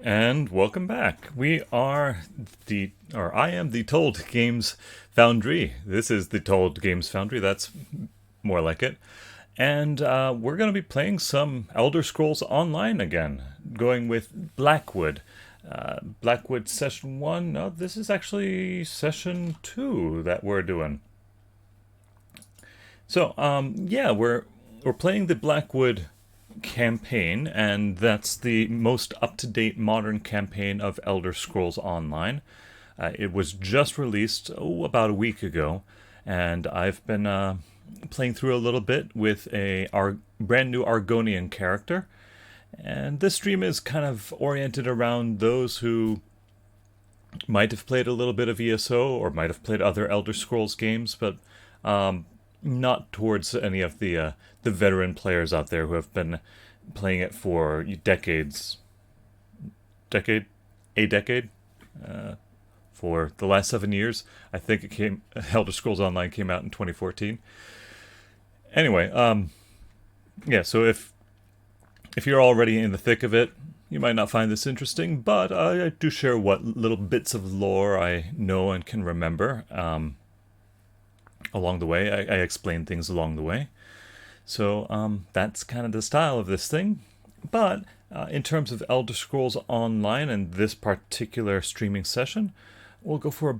And welcome back. I am the Told Games Foundry. This is the Told Games Foundry. That's more like it. And we're going to be playing some Elder Scrolls Online again, going with Blackwood. Blackwood Session 1. No, this is actually Session 2 that we're doing. So, yeah, we're playing the Blackwood campaign, and that's the most up-to-date modern campaign of Elder Scrolls Online. It was just released about a week ago, and I've been playing through a little bit with our brand new Argonian character. And this stream is kind of oriented around those who might have played a little bit of ESO or might have played other Elder Scrolls games, but not towards any of the veteran players out there who have been playing it for decades. A decade? For the last 7 years. I think Elder Scrolls Online came out in 2014. Anyway, yeah, so if you're already in the thick of it, you might not find this interesting, but I do share what little bits of lore I know and can remember along the way. I explain things along the way. So that's kind of the style of this thing. But in terms of Elder Scrolls Online and this particular streaming session, we'll go for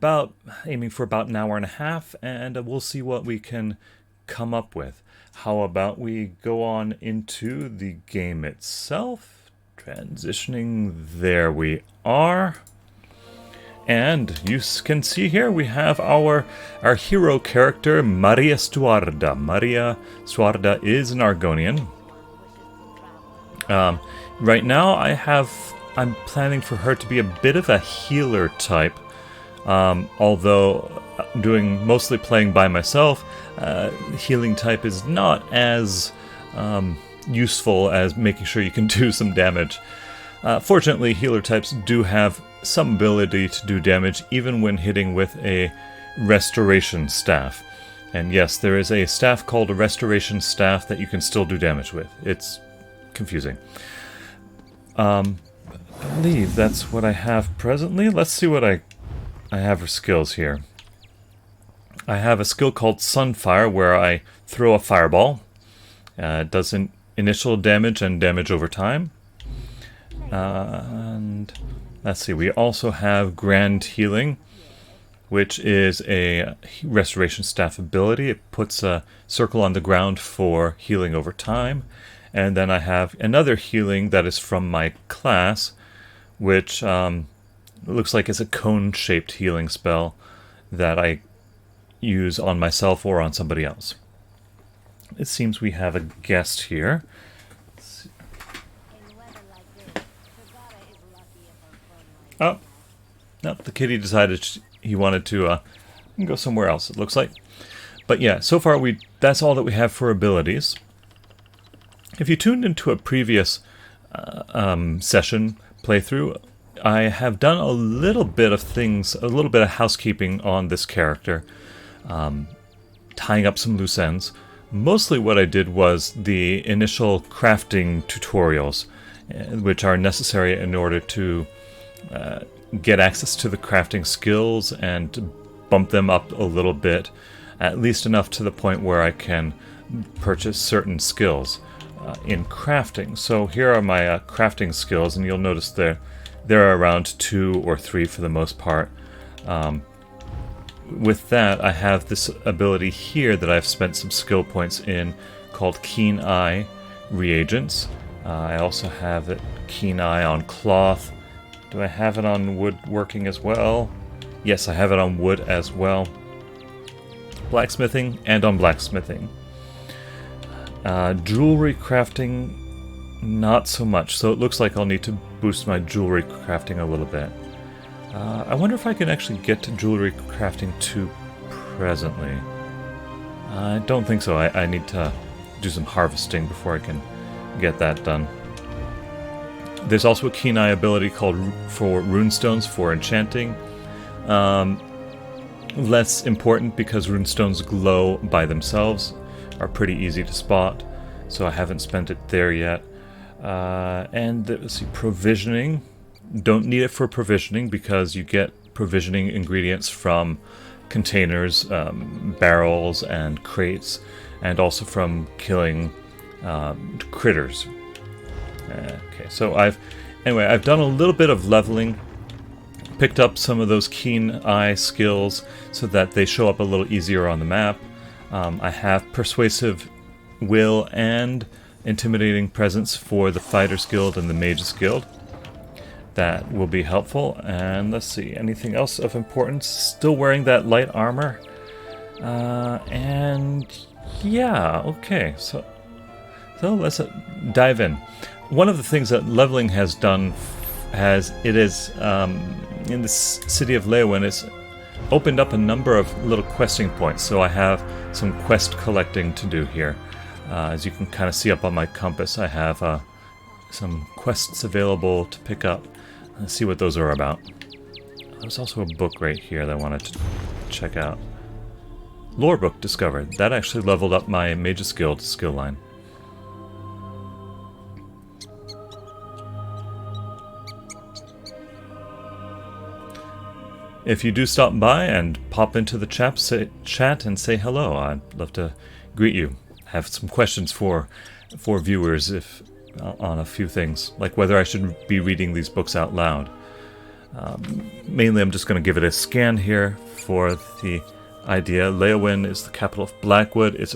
aiming for about an hour and a half, and we'll see what we can come up with. How about we go on into the game itself? Transitioning, there we are. And you can see here we have our hero character, Maria Stuarda. Maria Stuarda is an Argonian. Right now I'm planning for her to be a bit of a healer type. Although mostly playing by myself, healing type is not as useful as making sure you can do some damage. Fortunately, healer types do have some ability to do damage even when hitting with a restoration staff. And yes, there is a staff called a restoration staff that you can still do damage with. It's confusing. I believe that's what I have presently. Let's see what I have for skills here. I have a skill called Sunfire where I throw a fireball. It does initial damage and damage over time. And let's see, we also have Grand Healing, which is a restoration staff ability. It puts a circle on the ground for healing over time. And then I have another healing that is from my class, which looks like it's a cone-shaped healing spell that I use on myself or on somebody else. It seems we have a guest here. Oh, no, the kitty decided he wanted to go somewhere else, it looks like. But yeah, so far that's all that we have for abilities. If you tuned into a previous session playthrough, I have done a little bit of housekeeping on this character, tying up some loose ends. Mostly what I did was the initial crafting tutorials, which are necessary in order to get access to the crafting skills and bump them up a little bit, at least enough to the point where I can purchase certain skills in crafting. So here are my crafting skills, and you'll notice there are around 2 or 3 for the most part. With that, I have this ability here that I've spent some skill points in called Keen Eye Reagents. I also have it Keen Eye on Cloth. Do I have it on woodworking as well? Yes, I have it on wood as well. Blacksmithing and on blacksmithing. Jewelry crafting, not so much. So it looks like I'll need to boost my jewelry crafting a little bit. I wonder if I can actually get to jewelry crafting 2 presently. I don't think so. I need to do some harvesting before I can get that done. There's also a Keen Eye ability called for runestones for enchanting. Less important because runestones glow by themselves, are pretty easy to spot, so I haven't spent it there yet. And let's see, provisioning. don't need it for provisioning because you get provisioning ingredients from containers, barrels, and crates, and also from killing critters. Okay, so I've done a little bit of leveling, picked up some of those keen eye skills so that they show up a little easier on the map. I have persuasive will and intimidating presence for the Fighters Guild and the Mages Guild. That will be helpful. And let's see, anything else of importance? Still wearing that light armor. And yeah, okay, so let's dive in. One of the things that leveling has done, in the city of Leeuwin, it's opened up a number of little questing points. So I have some quest collecting to do here. As you can kind of see up on my compass, I have some quests available to pick up. Let's see what those are about. There's also a book right here that I wanted to check out. Lore book discovered. That actually leveled up my Mages Guild skill line. If you do stop by and pop into the chat and say hello, I'd love to greet you. Have some questions for viewers on a few things, like whether I should be reading these books out loud. Mainly I'm just going to give it a scan here for the idea. Leeuwin is the capital of Blackwood. It's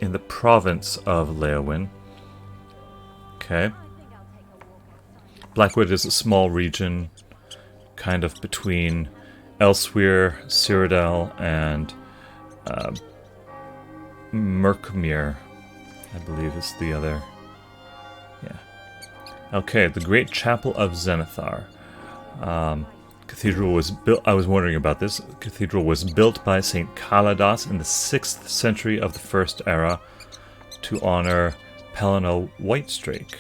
in the province of Leeuwin. Okay. Blackwood is a small region, kind of between Elsewhere, Cyrodiil, and Merkmere, I believe is the other. Yeah. Okay, the Great Chapel of Zenithar. Cathedral was built. I was wondering about this. The cathedral was built by Saint Kaladas in the 6th century of the First Era to honor Pelena Whitestrake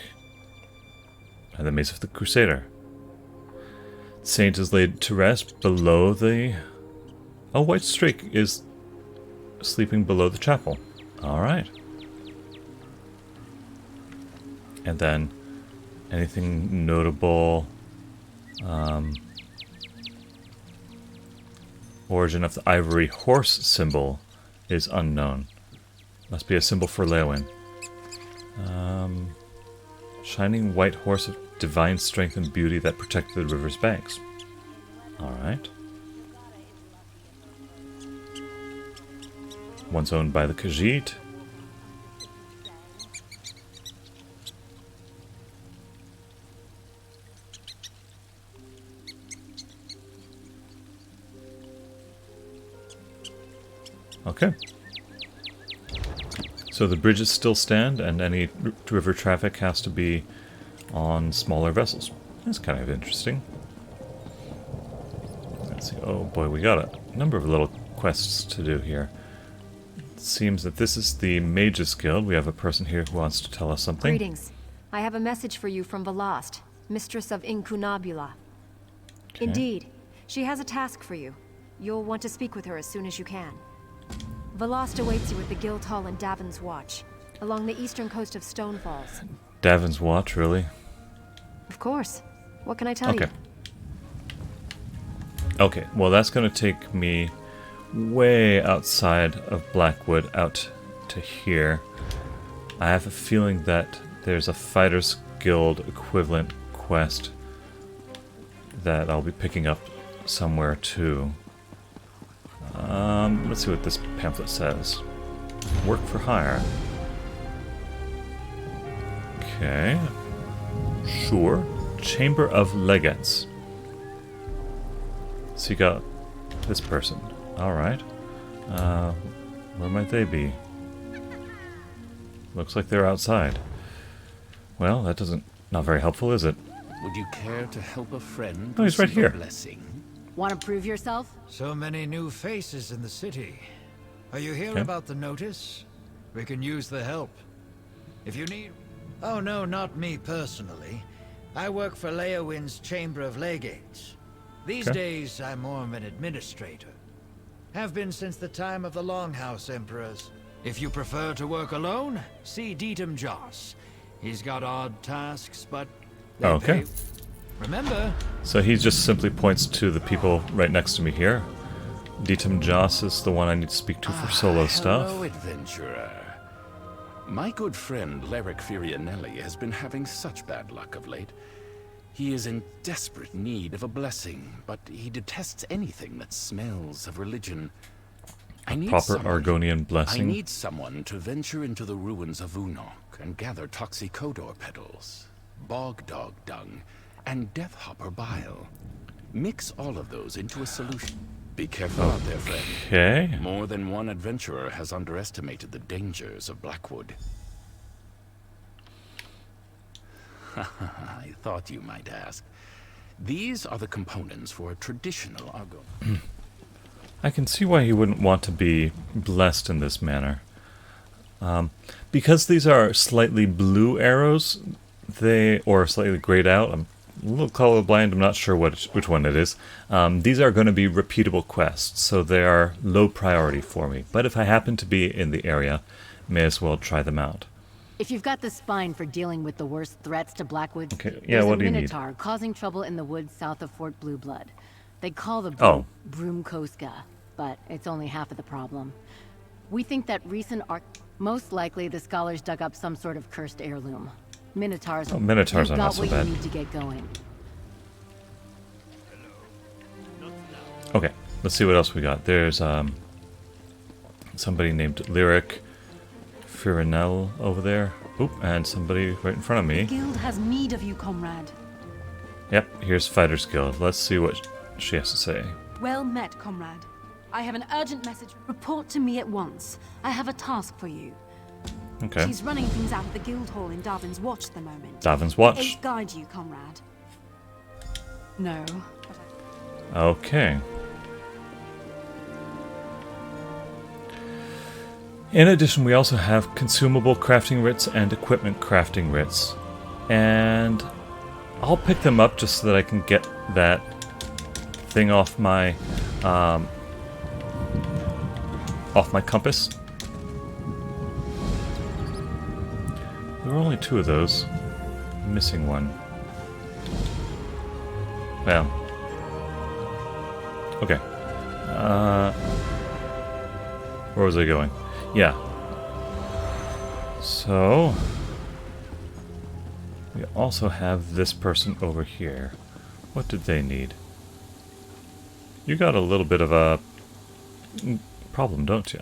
and the Mace of the Crusader. Saint is laid to rest below the... Oh, Whitestrake is sleeping below the chapel. Alright. And then, anything notable? Origin of the ivory horse symbol is unknown. Must be a symbol for Leeuwin. Shining white horse of divine strength and beauty that protected the river's banks. Alright. One's owned by the Khajiit. Okay. So the bridges still stand, and any river traffic has to be on smaller vessels. That's kind of interesting. Let's see. Oh boy, we got a number of little quests to do here. It seems that this is the Mages Guild. We have a person here who wants to tell us something. Greetings. I have a message for you from Velast, mistress of Incunabula. Okay. Indeed. She has a task for you. You'll want to speak with her as soon as you can. Velast awaits you at the Guild Hall in Davin's Watch, along the eastern coast of Stonefalls. Davin's Watch, really? Of course. What can I tell you? Okay, well that's going to take me way outside of Blackwood, out to here. I have a feeling that there's a Fighters Guild equivalent quest that I'll be picking up somewhere too. Let's see what this pamphlet says. Work for hire. Okay. Sure. Chamber of Legates. So you got this person. Alright. Where might they be? Looks like they're outside. Well, that doesn't... not very helpful, is it? Would you care to help a friend? Oh, he's right here. Blessing? Want to prove yourself? So many new faces in the city. Are you here about the notice? We can use the help. If you need... Oh no, not me personally. I work for Leeuwin's Chamber of Legates. These days, I'm more of an administrator. Have been since the time of the Longhouse Emperors. If you prefer to work alone, see Dietem Joss. He's got odd tasks, but they pay... Remember, So he just simply points to the people right next to me here. Ditum Joss is the one I need to speak to for solo stuff. Hello, adventurer. My good friend Leric Firianelli has been having such bad luck of late. He is in desperate need of a blessing, but he detests anything that smells of religion. I need Proper someone- Argonian blessing. I need someone to venture into the ruins of Unok and gather Toxicodor petals, bog dog dung, and death hopper bile. Mix all of those into a solution. Be careful out there, friend. Okay. More than one adventurer has underestimated the dangers of Blackwood. I thought you might ask. These are the components for a traditional Argon. I can see why he wouldn't want to be blessed in this manner. Because these are slightly blue arrows, or slightly grayed out. I'm a little colorblind, I'm not sure which one it is. These are going to be repeatable quests, so they are low priority for me. But if I happen to be in the area, may as well try them out. If you've got the spine for dealing with the worst threats to Blackwood, Okay, yeah, there's what a do you need? Minotaur causing trouble in the woods south of Fort Blue Blood. They call the Oh. Broomkoska, but it's only half of the problem. We think that most likely the scholars dug up some sort of cursed heirloom. Minotaurs. Minotaurs You've are got not so what bad. you need to get going. Okay, let's see what else we got. There's somebody named Lyric Firinel over there. Oop, and somebody right in front of me. Guild has need of you, comrade. Yep, here's Fighter's Guild. Let's see what she has to say. Well met, comrade. I have an urgent message. Report to me at once. I have a task for you. Okay. She's running things out of the guild hall in Darvin's Watch at the moment. Darvin's May Watch. Ace guide you, comrade. No. Okay. In addition, we also have consumable crafting writs and equipment crafting writs. And I'll pick them up just so that I can get that thing off my compass. There were only 2 of those. I'm missing one. Well. Okay. Where was I going? Yeah. So we also have this person over here. What did they need? You got a little bit of a problem, don't you?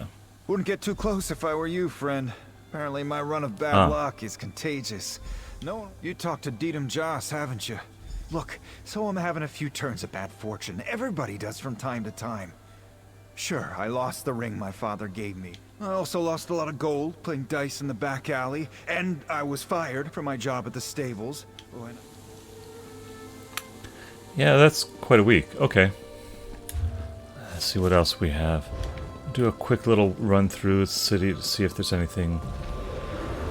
Wouldn't get too close if I were you, friend. Apparently my run of bad luck is contagious. You talked to Ditum Joss, haven't you? Look, so I'm having a few turns of bad fortune. Everybody does from time to time. Sure, I lost the ring my father gave me. I also lost a lot of gold playing dice in the back alley, and I was fired from my job at the stables. Oh, and Yeah, that's quite a week. Okay. Let's see what else we have. Do a quick little run through the city to see if there's anything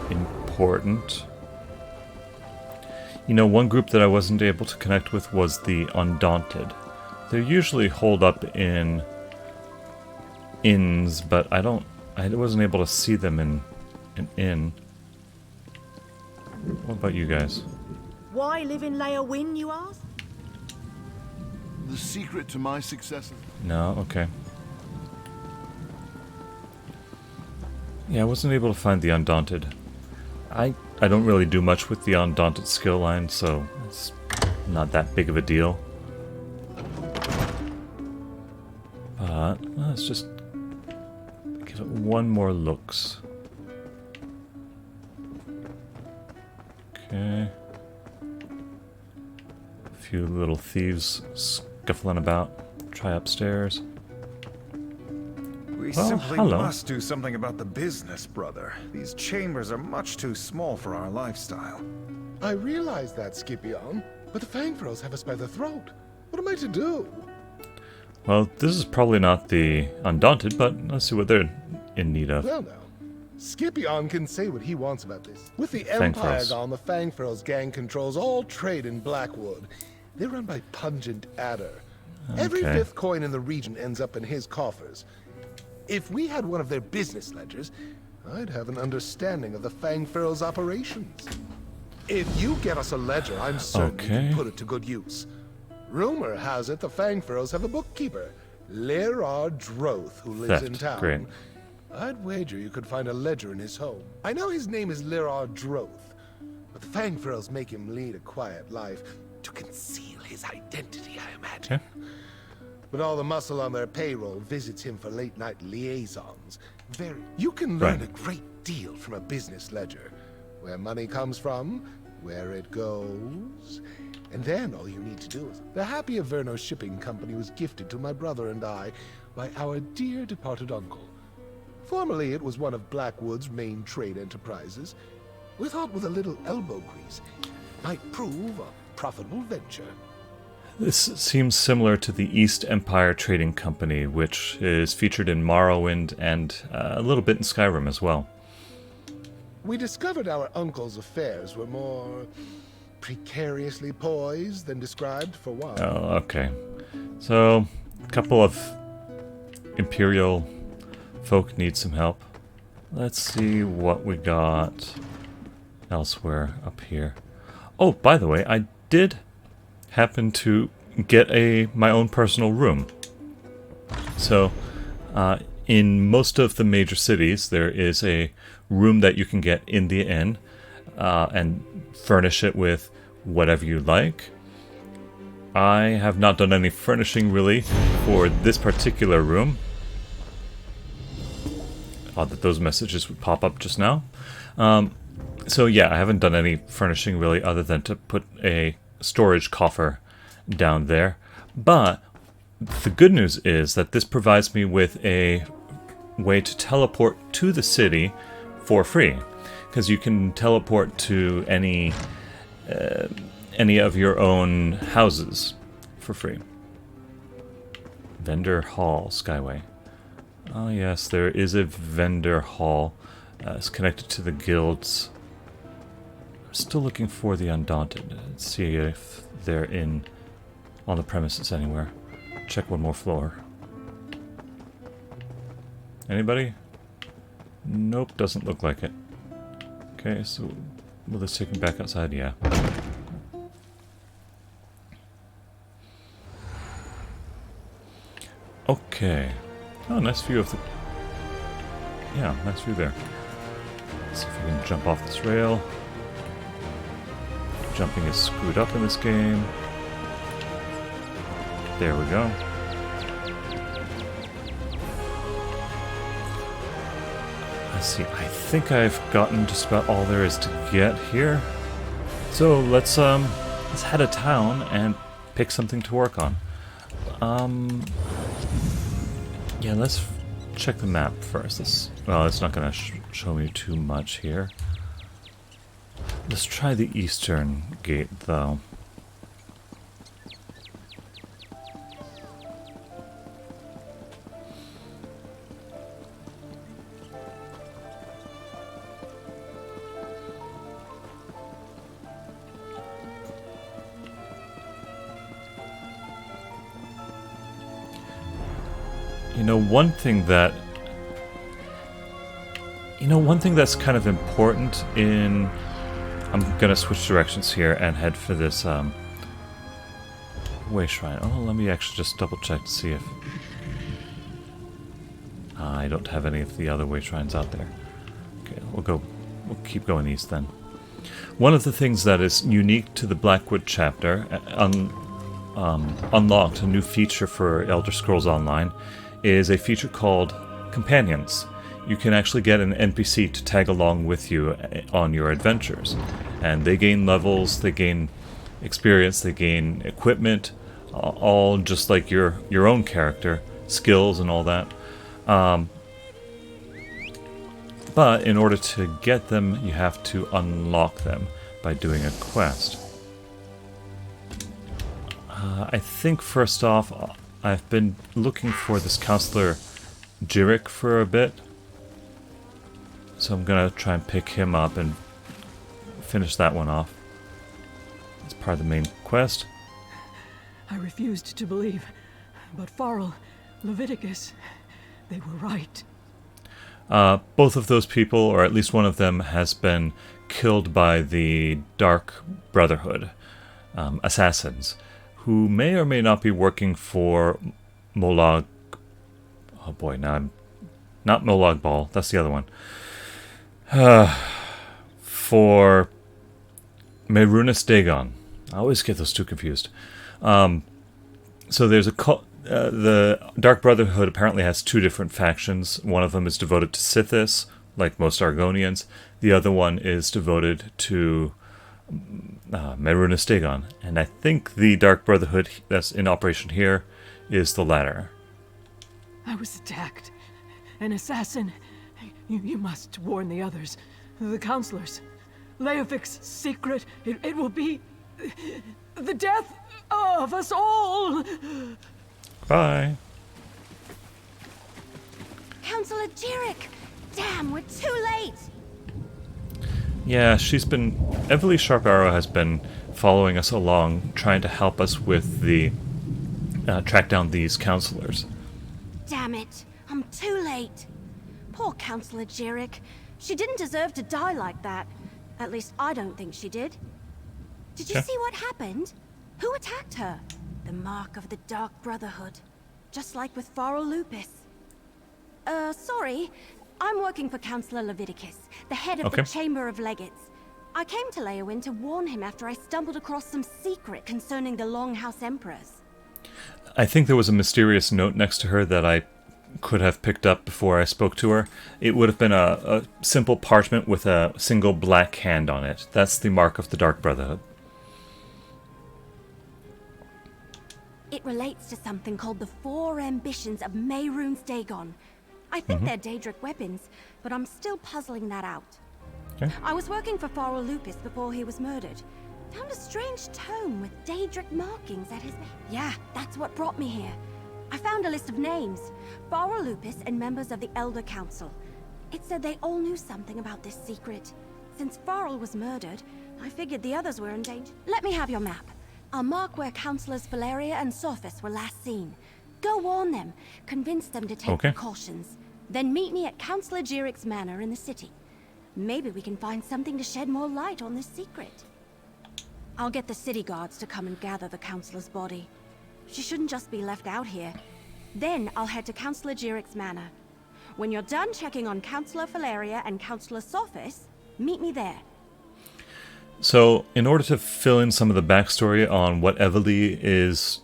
important. You know, one group that I wasn't able to connect with was the Undaunted. They're usually holed up in inns, but I wasn't able to see them in an inn. What about you guys? Why live in Leowin, you ask? The secret to my success. No? Okay. Yeah, I wasn't able to find the Undaunted. I don't really do much with the Undaunted skill line, so it's not that big of a deal. But let's just give it one more looks. Okay. A few little thieves scuffling about. Try upstairs. we Well, simply hello. must do something about the business, brother. These chambers are much too small for our lifestyle. I realize that, Scipion, but the Fangfurls have us by the throat. What am I to do? Well, this is probably not the Undaunted, but let's see what they're in need of. Well, now, Scipion can say what he wants about this. With the Fangfurls. Empire gone, the Fangfurls gang controls all trade in Blackwood. They're run by Pungent Adder. Every Okay. 5th coin in the region ends up in his coffers. If we had one of their business ledgers, I'd have an understanding of the Fangfurls' operations. If you get us a ledger, I'm certain you Okay. can put it to good use. Rumor has it the Fangfurrows have a bookkeeper, Lyrard Droth, who lives in Theft. town. Great. I'd wager you could find a ledger in his home. I know his name is Lyrard Droth, but the Fangfurrows make him lead a quiet life to conceal his identity, I imagine. Okay. But all the muscle on their payroll visits him for late-night liaisons. You can learn Right. a great deal from a business ledger. Where money comes from, where it goes, and then all you need to do is... The Happy Averno Shipping Company was gifted to my brother and I by our dear departed uncle. Formerly, it was one of Blackwood's main trade enterprises. We thought with a little elbow grease, it might prove a profitable venture. This seems similar to the East Empire Trading Company, which is featured in Morrowind and a little bit in Skyrim as well. We discovered our uncle's affairs were more precariously poised than described, for one. Oh, okay. So, a couple of Imperial folk need some help. Let's see what we got elsewhere up here. Oh, by the way, I did happen to get my own personal room. So, in most of the major cities, there is a room that you can get in the inn and furnish it with whatever you like. I have not done any furnishing really for this particular room. Odd that those messages would pop up just now. So yeah, I haven't done any furnishing really other than to put a storage coffer down there. But the good news is that this provides me with a way to teleport to the city for free, because you can teleport to any of your own houses for free. Vendor Hall, Skyway. Oh yes, there is a vendor hall. It's connected to the guilds. I'm still looking for the Undaunted. Let's see if they're on the premises anywhere. Check one more floor. Anybody? Nope, doesn't look like it. Okay, so will this take me back outside? Yeah. Okay. Oh, nice view of the... Yeah, nice view there. Let's see if we can jump off this rail. Jumping is screwed up in this game. There we go. Let's see, I think I've gotten just about all there is to get here. So let's head to town and pick something to work on. Yeah, let's check the map first. Well, it's not going to show me too much here. Let's try the eastern gate, though. One thing that's kind of important in... I'm gonna switch directions here and head for this way shrine. Oh, let me actually just double check to see if... I don't have any of the other way shrines out there. Okay, we'll keep going east then. One of the things that is unique to the Blackwood chapter, unlocked a new feature for Elder Scrolls Online, is a feature called Companions. You can actually get an NPC to tag along with you on your adventures. And they gain levels, they gain experience, they gain equipment, all just like your own character, skills and all that. But in order to get them, you have to unlock them by doing a quest. I think first off, I've been looking for this Counselor Jirik for a bit. So I'm gonna try and pick him up and finish that one off. It's part of the main quest. I refused to believe, but Farrell, Leviticus, they were right. Both of those people, or at least one of them, has been killed by the Dark Brotherhood assassins, who may or may not be working for Molag. Oh boy, now I'm not Molag Bal. That's the other one. For Mehrunes Dagon. I always get those two confused. So there's the Dark Brotherhood apparently has two different factions. One of them is devoted to Sithis, like most Argonians. The other one is devoted to Mehrunes Dagon. And I think the Dark Brotherhood that's in operation here is the latter. I was attacked. An assassin. You must warn the others. The counselors. Leovik's secret. It will be the death of us all. Bye. Councillor Jirik! Damn, we're too late! Yeah, Everly Sharp Arrow has been following us along, trying to help us with the track down these counselors. Damn it, I'm too late. Poor Councillor Jirik. She didn't deserve to die like that. At least I don't think she did. Did you see what happened? Who attacked her? The mark of the Dark Brotherhood. Just like with Farrell Lupus. Sorry. I'm working for Councillor Leviticus, the head of the Chamber of Legates. I came to Leowin to warn him after I stumbled across some secret concerning the Longhouse Emperors. I think there was a mysterious note next to her that I could have picked up before I spoke to her. It would have been a simple parchment with a single black hand on it. That's the mark of the Dark Brotherhood. It relates to something called the Four Ambitions of Mehrunes Dagon. I think they're Daedric weapons, but I'm still puzzling that out. Okay. I was working for Farrell Lupus before he was murdered. Found a strange tome with Daedric markings at his... Yeah, that's what brought me here. I found a list of names. Farrell Lupus and members of the Elder Council. It said they all knew something about this secret. Since Farrell was murdered, I figured the others were in danger. Let me have your map. I'll mark where Councillors Valeria and Sophis were last seen. Go warn them. Convince them to take precautions. Then meet me at Councillor Jirik's manor in the city. Maybe we can find something to shed more light on this secret. I'll get the city guards to come and gather the Councillor's body. She shouldn't just be left out here. Then I'll head to Councillor Jirik's manor. When you're done checking on Councillor Valeria and Councillor Sophis, meet me there. So, in order to fill in some of the backstory on what Evely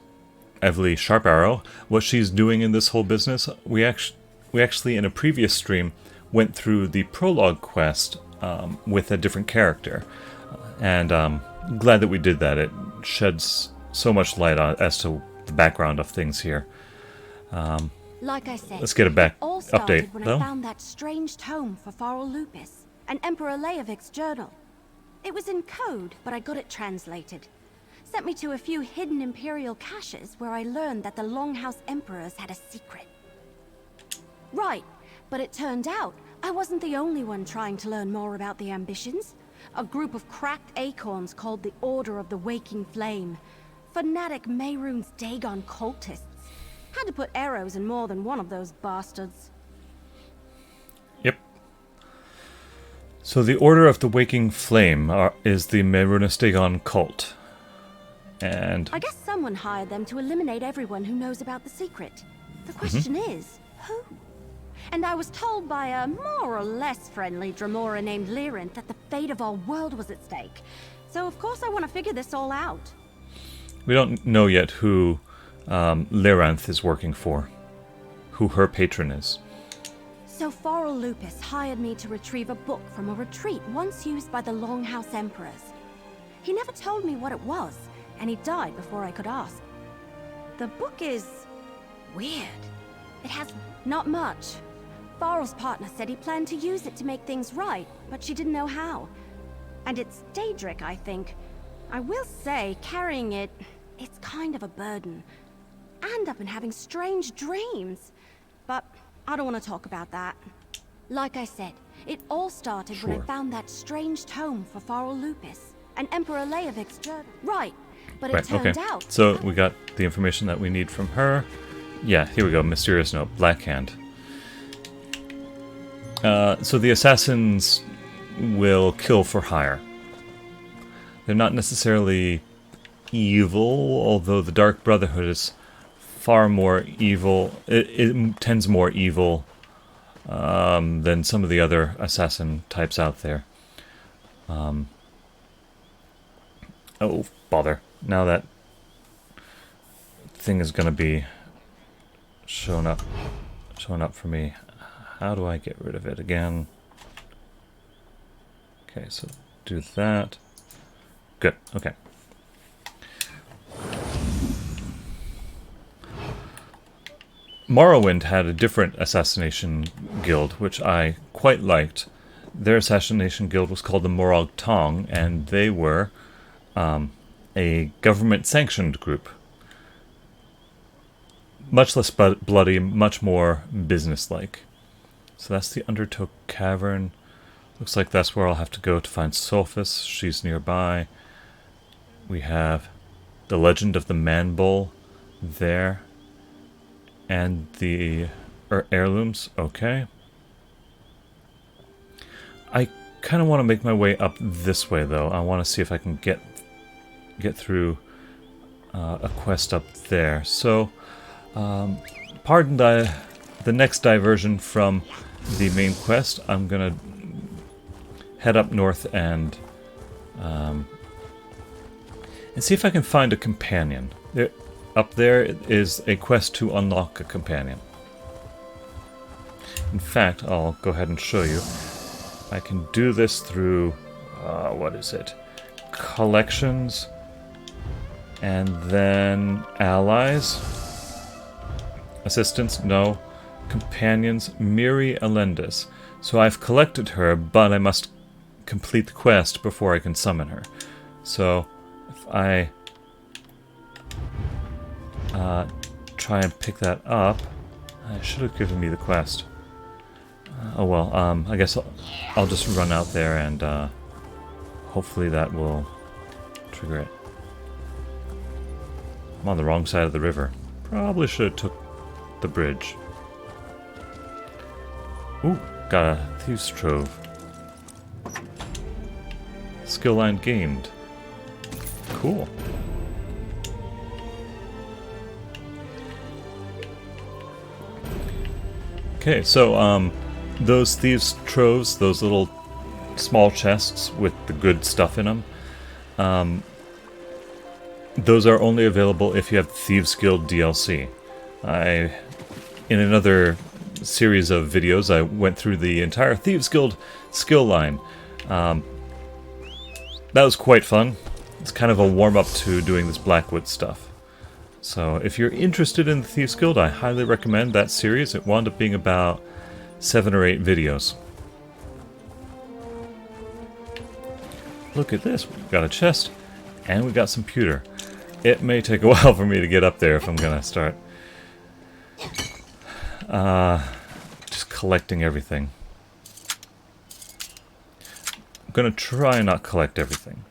Sharp Arrow, what she's doing in this whole business, we actually in a previous stream went through the prologue quest with a different character, and glad that we did that. It sheds so much light on as to the background of things here. Like I said, let's get a back all started update when though. I found that strange tome for Farrell Lupus, and Emperor Leovik's journal. It was in code, but I got it translated. Sent me to a few hidden Imperial caches where I learned that the Longhouse Emperors had a secret. Right, but it turned out I wasn't the only one trying to learn more about the ambitions. A group of cracked acorns called the Order of the Waking Flame. Fanatic Mehrunes Dagon cultists. Had to put arrows in more than one of those bastards. Yep. So the Order of the Waking Flame is the Mehrunes Dagon cult. And I guess someone hired them to eliminate everyone who knows about the secret. The question is, who? And I was told by a more or less friendly Dremora named Lyranth that the fate of our world was at stake. So of course I want to figure this all out. We don't know yet who Lyranth is working for. Who her patron is. So Farrell Lupus hired me to retrieve a book from a retreat once used by the Longhouse Emperors. He never told me what it was, and he died before I could ask. The book is... weird. It has not much. Farrell's partner said he planned to use it to make things right, but she didn't know how. And it's Daedric, I think. I will say, carrying it, it's kind of a burden. And I've been having strange dreams. But I don't want to talk about that. Like I said, it all started when I found that strange tome for Farrell Lupus, and Emperor Leovik's journal. Right, but it turned out... So we got the information that we need from her. Yeah, here we go. Mysterious note. Black hand. So the assassins will kill for hire. They're not necessarily evil, although the Dark Brotherhood is far more evil. It tends more evil than some of the other assassin types out there. Oh, bother. Now that thing is going to be showing up for me. How do I get rid of it again? Okay, so do that. Good, okay. Morrowind had a different assassination guild, which I quite liked. Their assassination guild was called the Morag Tong, and they were a government-sanctioned group. Much less bloody, much more business-like. So that's the Undertow Cavern. Looks like that's where I'll have to go to find Sophis. She's nearby. We have the Legend of the Man-Bull there. And the heirlooms. Okay. I kind of want to make my way up this way, though. I want to see if I can get through a quest up there. So, pardon the next diversion from the main quest. I'm gonna head up north and see if I can find a companion. Up there is a quest to unlock a companion. In fact, I'll go ahead and show you. I can do this through, what is it? Collections, and then allies. Assistants, no. Companions, Mirri Elendis. So I've collected her, but I must complete the quest before I can summon her. So, if I try and pick that up, it should have given me the quest. Oh well, I guess I'll just run out there and hopefully that will trigger it. I'm on the wrong side of the river. Probably should have took the bridge. Ooh, got a Thieves' Trove. Skill line gained. Cool. Okay, so those Thieves' Troves, those little small chests with the good stuff in them, those are only available if you have Thieves Guild DLC. In another series of videos, I went through the entire Thieves Guild skill line. That was quite fun. It's kind of a warm-up to doing this Blackwood stuff. So if you're interested in the Thieves Guild, I highly recommend that series. It wound up being about 7 or 8 videos. Look at this. We've got a chest, and we got some pewter. It may take a while for me to get up there if I'm going to start just collecting everything. I'm going to try and not collect everything.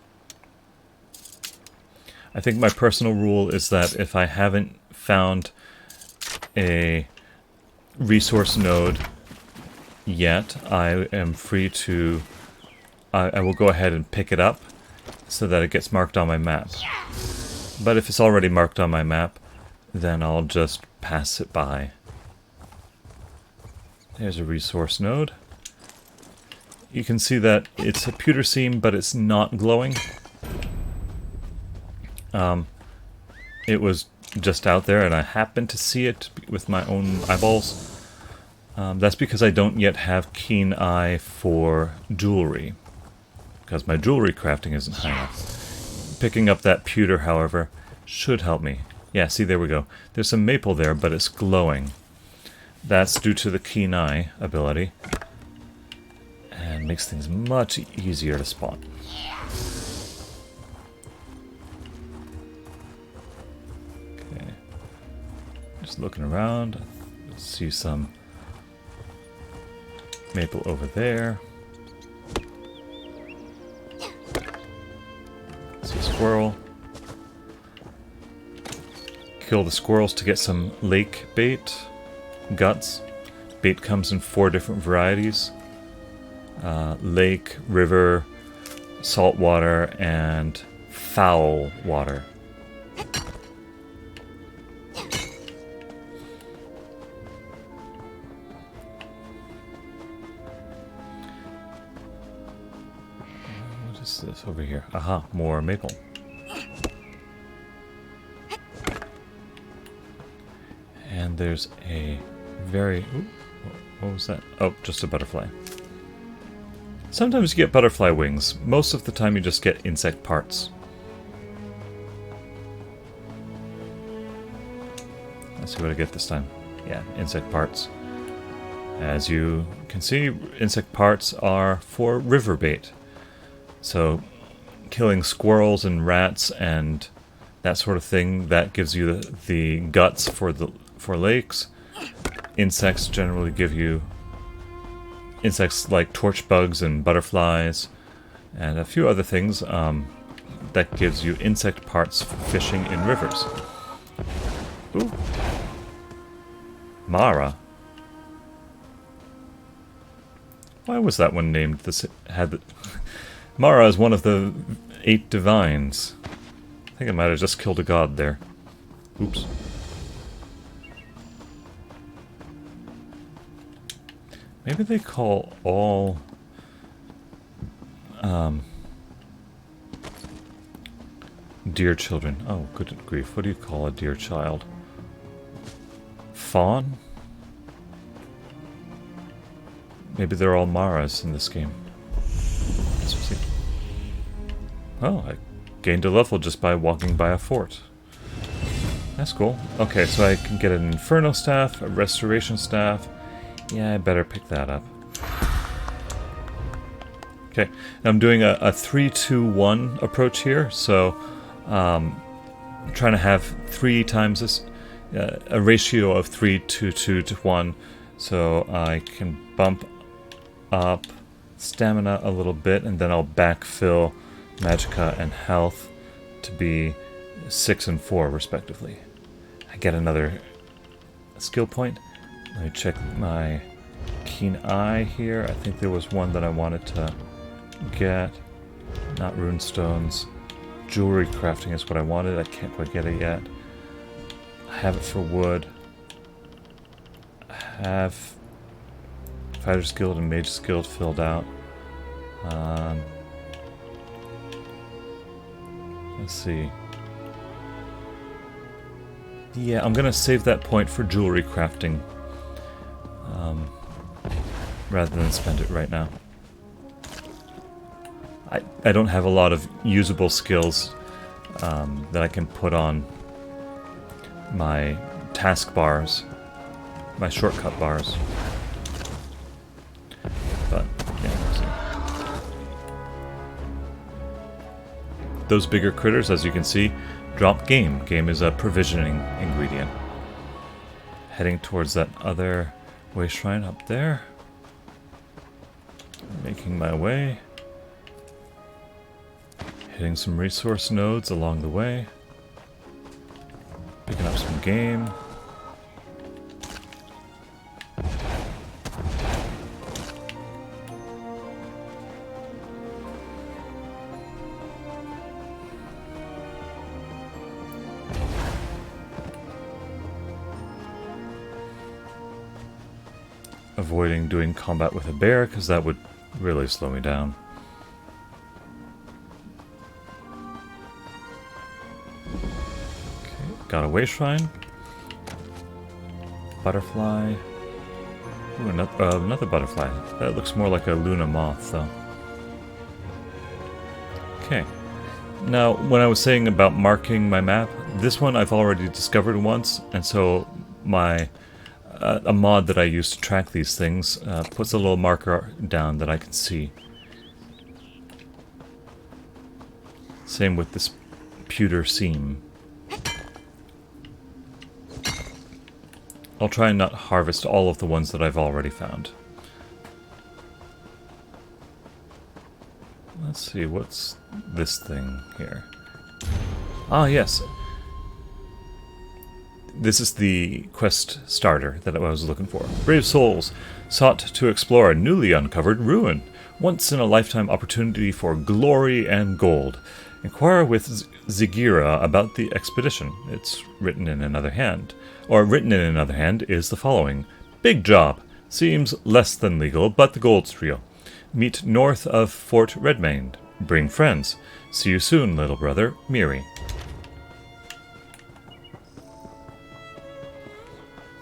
I think my personal rule is that if I haven't found a resource node yet, I am free to... I will go ahead and pick it up so that it gets marked on my map. But if it's already marked on my map, then I'll just pass it by. There's a resource node. You can see that it's a pewter seam, but it's not glowing. It was just out there and I happened to see it with my own eyeballs. That's because I don't yet have keen eye for jewelry, because my jewelry crafting isn't high enough. Picking up that pewter, however, should help me. Yeah, see, there we go. There's some maple there, but it's glowing. That's due to the keen eye ability, and makes things much easier to spot. Just looking around, see some maple over there. See a squirrel. Kill the squirrels to get some lake bait. Guts. Bait comes in 4 different varieties. lake, river, salt water, and foul water. What is this over here? Aha, more maple. And there's a very... Ooh, what was that? Oh, just a butterfly. Sometimes you get butterfly wings. Most of the time you just get insect parts. Let's see what I get this time. Yeah, insect parts. As you can see, insect parts are for river bait. So, killing squirrels and rats and that sort of thing, that gives you the guts for lakes. Insects generally give you insects like torch bugs and butterflies and a few other things that gives you insect parts for fishing in rivers. Ooh. Mara. Why was that one named? Mara is one of the 8 divines. I think I might have just killed a god there. Oops. Maybe they call all dear children. Oh, good grief. What do you call a dear child? Fawn? Maybe they're all Maras in this game. Let's see. Oh, I gained a level just by walking by a fort. That's cool. Okay, so I can get an Inferno Staff, a Restoration Staff. Yeah, I better pick that up. Okay, I'm doing a 3-2-1 approach here, so I'm trying to have 3 times this, a ratio of 3 to 2 to 1, so I can bump up stamina a little bit, and then I'll backfill magicka and health to be 6 and 4 respectively. I get another skill point. Let me check my keen eye here. I think there was one that I wanted to get. Not runestones. Jewelry crafting is what I wanted. I can't quite get it yet. I have it for wood. I have Fighter's Guild and Mage's Guild filled out. Let's see. Yeah, I'm gonna save that point for jewelry crafting. Rather than spend it right now. I don't have a lot of usable skills that I can put on my task bars, my shortcut bars. But, yeah, let's see. Those bigger critters, as you can see, drop game. Game is a provisioning ingredient. Heading towards that other way shrine up there. Making my way. Hitting some resource nodes along the way. Picking up some game. Avoiding doing combat with a bear, because that would really slow me down. Okay, got a way shrine. Butterfly. Ooh, another butterfly. That looks more like a Luna moth, though. Okay. Now, when I was saying about marking my map, this one I've already discovered once, and so my a mod that I use to track these things puts a little marker down that I can see. Same with this pewter seam. I'll try and not harvest all of the ones that I've already found. Let's see, what's this thing here? Ah, yes. This is the quest starter that I was looking for. Brave souls sought to explore a newly uncovered ruin. Once-in-a-lifetime opportunity for glory and gold. Inquire with Zigira about the expedition. It's written in another hand. Or written in another hand is the following. Big job. Seems less than legal, but the gold's real. Meet north of Fort Redmane. Bring friends. See you soon, little brother, Mirri.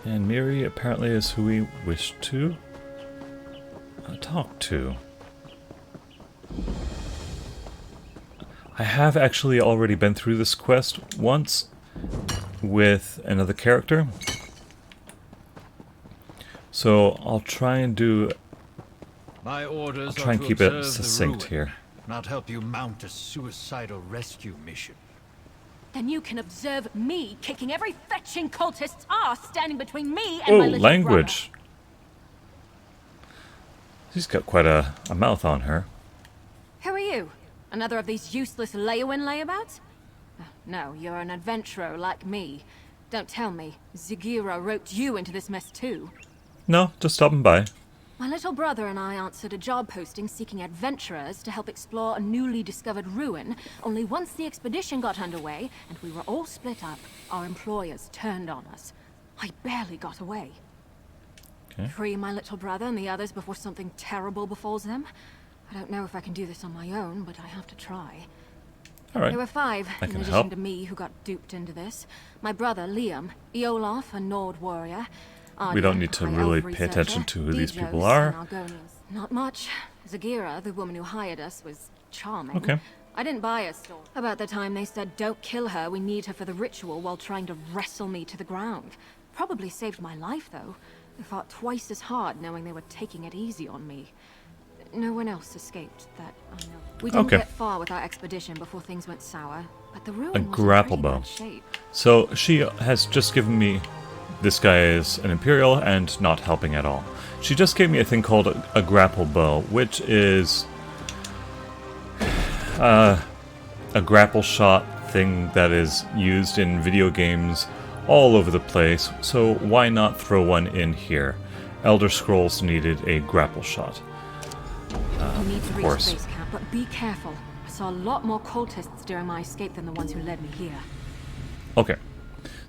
And Mirri apparently is who we wish to talk to. I have actually already been through this quest once with another character. So I'll try and My orders I'll try and are to keep it observe the succinct ruin, here. not help you mount a suicidal rescue mission. Then you can observe me kicking every fetching cultist's ass standing between me and my little language. She's got quite a mouth on her. Who are you? Another of these useless Leowin layabouts? No, you're an adventurer like me. Don't tell me Zigira roped you into this mess too. No, just stopping by. My little brother and I answered a job posting seeking adventurers to help explore a newly discovered ruin. Only once the expedition got underway and we were all split up, our employers turned on us. I barely got away. Okay. Free my little brother and the others before something terrible befalls them. I don't know if I can do this on my own, but I have to try. All right. There were 5, I in can addition help. to me, who got duped into this. My brother, Liam, Eolaf, a Nord warrior. We don't need to really pay attention to who these people are. Not much. Zagira, the woman who hired us, was charming. Okay. I didn't buy a story. About the time they said, don't kill her, we need her for the ritual, while trying to wrestle me to the ground. Probably saved my life, though. I fought twice as hard knowing they were taking it easy on me. No one else escaped, that I know. We didn't get far with our expedition before things went sour, but the ruin was in grapple pretty bow. bad shape. So she has just given me... This guy is an Imperial and not helping at all. She just gave me a thing called a grapple bow, which is a grapple shot thing that is used in video games all over the place, so why not throw one in here? Elder Scrolls needed a grapple shot. You need to of reach course. the base camp, but be careful. I saw a lot more cultists during my escape than the ones who led me here. Okay,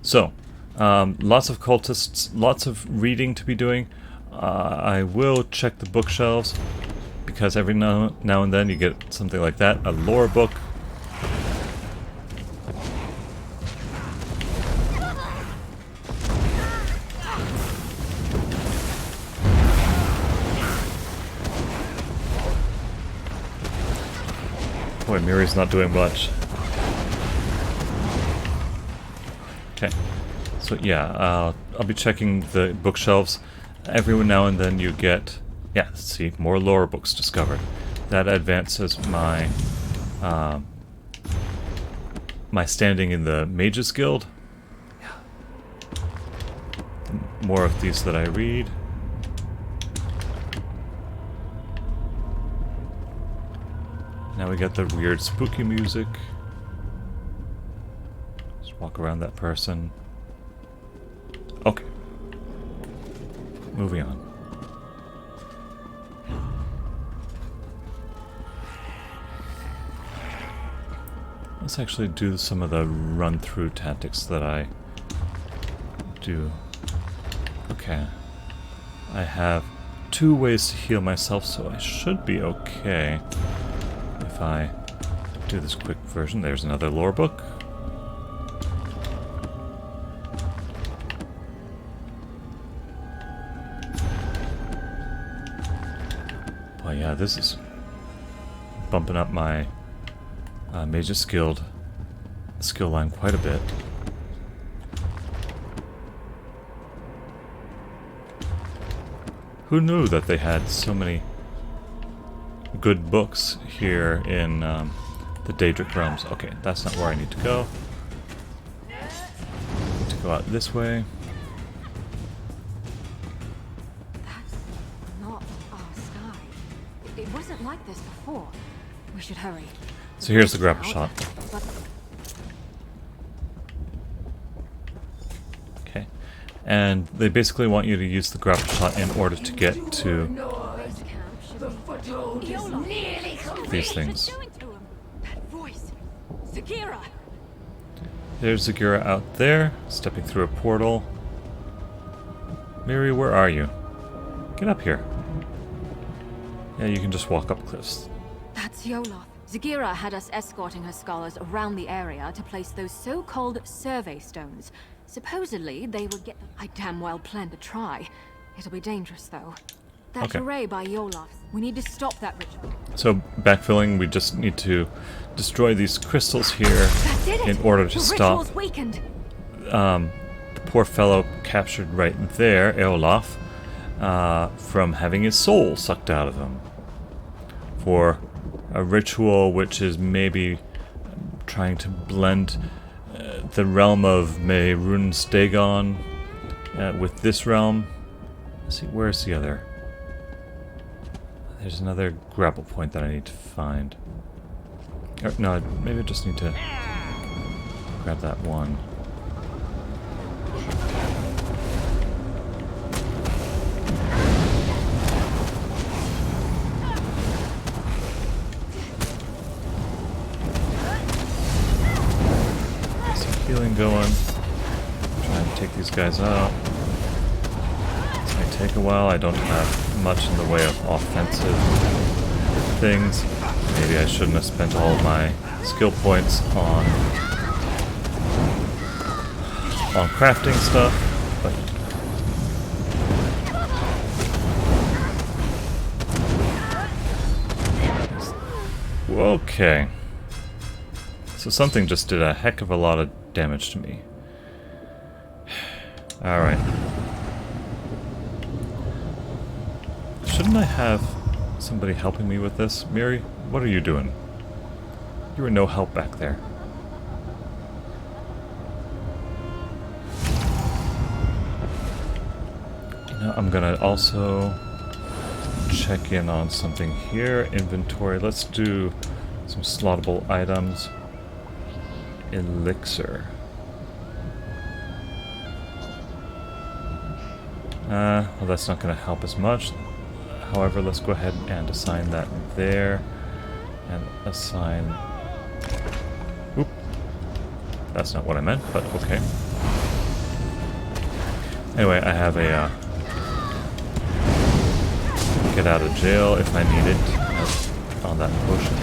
so lots of cultists, lots of reading to be doing. I will check the bookshelves because every now and then you get something like that, a lore book. Boy, Mirri's not doing much. Okay. So yeah, I'll be checking the bookshelves. Every now and then you get, yeah, see, more lore books discovered. That advances my my standing in the Mages Guild. Yeah. The more of these that I read. Now we got the weird spooky music. Just walk around that person. Okay. Moving on. Let's actually do some of the run-through tactics that I do. Okay. I have 2 ways to heal myself, so I should be okay if I do this quick version. There's another lore book. Oh yeah, this is bumping up my Mage's Guild skill line quite a bit. Who knew that they had so many good books here in the Daedric realms? Okay, that's not where I need to go. I need to go out this way. That's not our sky. It wasn't like this before. We should hurry. So here's the grapple shot. Okay. And they basically want you to use the grapple shot in order to get to... these things. That voice. Zagira! There's Zagira out there, stepping through a portal. Mirri, where are you? Get up here. Yeah, you can just walk up cliffs. That's Yoloth. Zagira had us escorting her scholars around the area to place those so-called survey stones. Supposedly, they would get... I damn well plan to try. It'll be dangerous, though. That array by Yoloth. We need to stop that ritual. So, backfilling, we just need to destroy these crystals here in order to stop the poor fellow captured right there, Eolaf, from having his soul sucked out of him. For a ritual which is maybe trying to blend the realm of Mehrunes Dagon with this realm. Let's see, where's the other? There's another grapple point that I need to find. Or, no, maybe I just need to grab that one. Some healing going. Trying to take these guys out. This might take a while. I don't have much in the way of offensive things. Maybe I shouldn't have spent all of my skill points on crafting stuff, but okay. So something just did a heck of a lot of damage to me. Alright. Shouldn't I have somebody helping me with this? Mirri, what are you doing? You were no help back there. You know, I'm gonna also check in on something here. Inventory. Let's do some slottable items. Elixir. Well, that's not gonna help as much. However, let's go ahead and assign that there, and assign... Oop. That's not what I meant, but okay. Anyway, I have a get out of jail if I need it on that potion.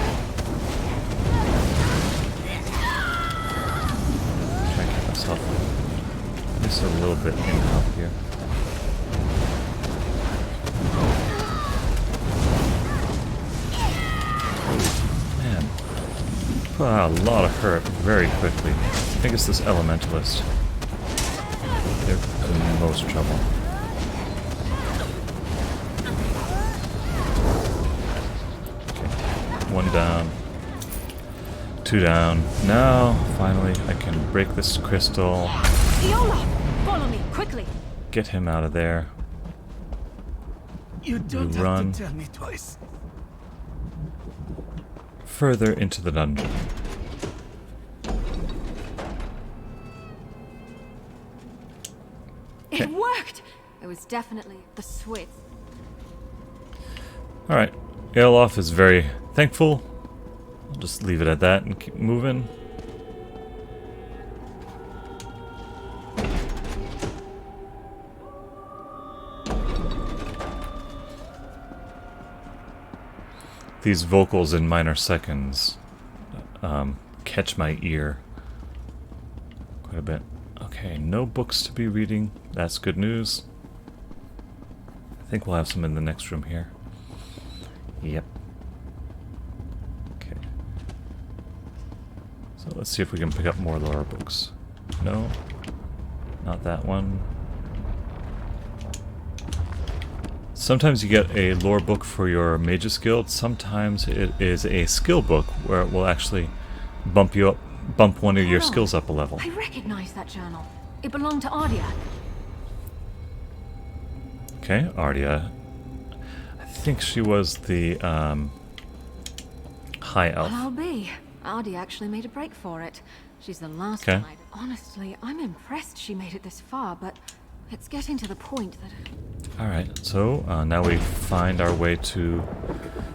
Try and keep myself just a little bit in health here. A lot of hurt very quickly. I think it's this elementalist. They're in the most trouble. Okay. One down. Two down. Now, finally, I can break this crystal. Viola! Follow me, quickly! Get him out of there. You don't have to tell me twice. Further into the dungeon. It worked! It was definitely the switch. Alright. Eolaf is very thankful. I'll just leave it at that and keep moving. These vocals in minor seconds catch my ear quite a bit. Okay, no books to be reading. That's good news. I think we'll have some in the next room here. Yep. Okay. So let's see if we can pick up more lore books. No, not that one. Sometimes you get a lore book for your Mage's Guild. Sometimes it is a skill book where it will actually bump you up, bump one of your skills up a level. I recognize that journal. It belonged to Ardia. Okay, Ardia. I think she was the high elf. Well, I'll be. Ardia actually made a break for it. She's the last one I'd... Honestly, I'm impressed she made it this far, but it's getting to the point that... Alright, so now we find our way to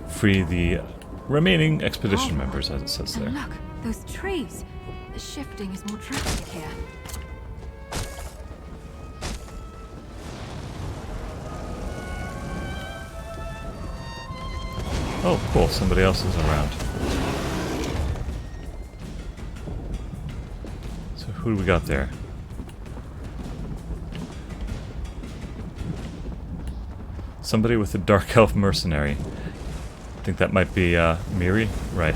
free the remaining expedition members, as it says there. And look, those trees. The shifting is more drastic here. Oh, cool. Somebody else is around. So who do we got there? Somebody with a dark elf mercenary. I think that might be Mirri? Right.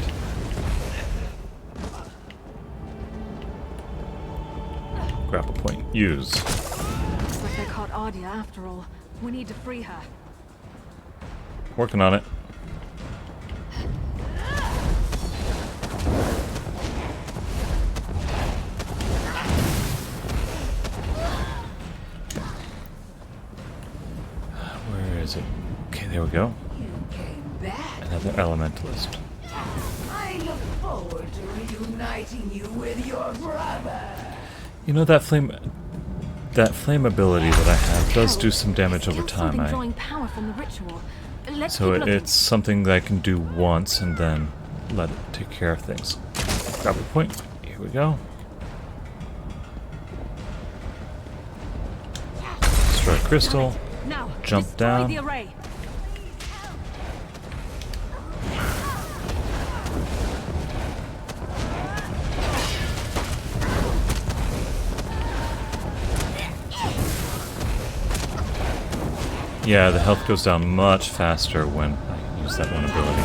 Grapple point. Use. Looks like they caught Ardia after all. We need to free her. Working on it. Where is it? Okay, there we go. Another elementalist. I look forward to reuniting you with your brother. You know, that flame ability that I have does do some damage over time. Drawing power from the ritual. Let's So keep looking. it's something that I can do once and then let it take care of things. Grapple point. Here we go. Destroy crystal. Now, Jump destroy down. the array. Yeah, the health goes down much faster when I use that one ability.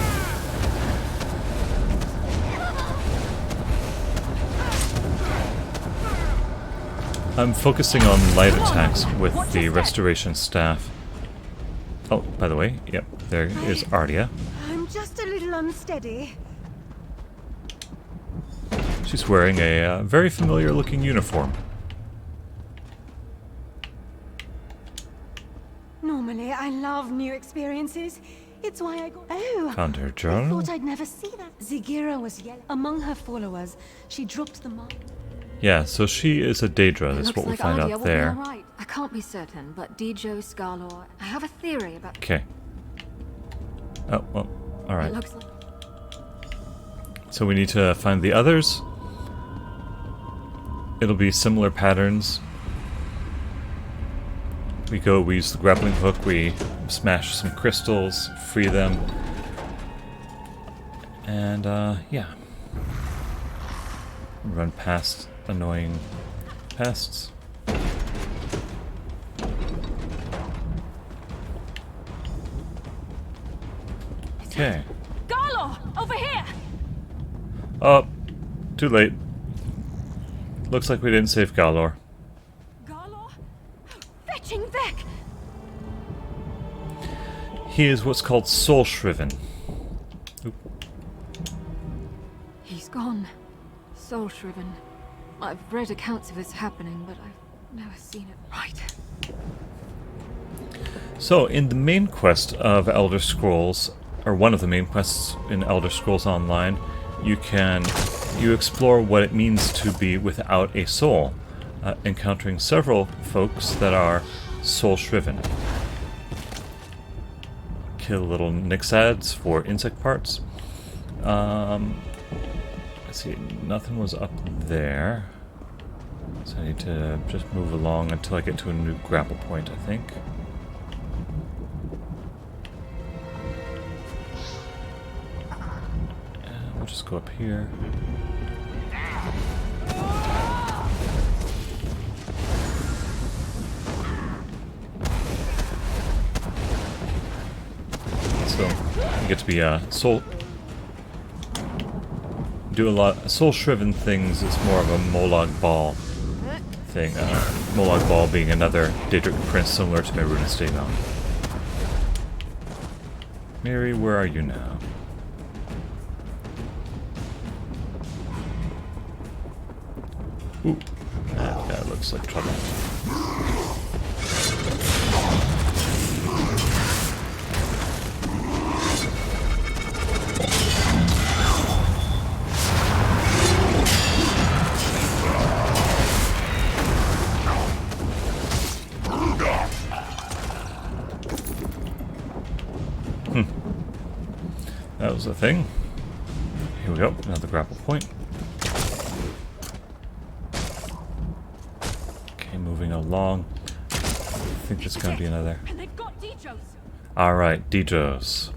I'm focusing on light attacks with the restoration staff. Oh, by the way, yep, there is Ardia. I'm just a little unsteady. She's wearing a very familiar looking uniform. Normally, I love new experiences. It's why I got... Oh! Found her I journal. thought I'd never see that. Zigira was yelling. Among her followers, she dropped the mark. Yeah, so she is a Daedra, It that's looks what we like find Ardia out will be there. all right. I can't be certain, but Dijo, Scarlor, I have a theory about... Okay. Oh, well, alright. It looks like... So we need to find the others. It'll be similar patterns. We use the grappling hook, we smash some crystals, free them. And, yeah. Run past annoying pests. Okay. Garlor! Over here! Oh, too late. Looks like we didn't save Galor. Garlor? Fetching Vec! He is what's called soul-shriven. Oop. He's gone. Soul-shriven. I've read accounts of this happening, but I've never seen it right. So, in the main quest of Elder Scrolls, or one of the main quests in Elder Scrolls Online, you explore what it means to be without a soul, encountering several folks that are soul-shriven. Kill little Nixads for insect parts. Let's see, nothing was up there. So I need to just move along until I get to a new grapple point, I think. And we'll just go up here. So, you get to be soul... do a lot... Soul-shriven things is more of a Molag Bal thing. Molag Bal being another Daedric prince similar to Mehrunes Dagon. Mirri, where are you now? Ooh, that guy looks like trouble. That was a thing. Here we go, another grapple point. Okay, moving along. I think there's gonna be another. Alright, Dijos.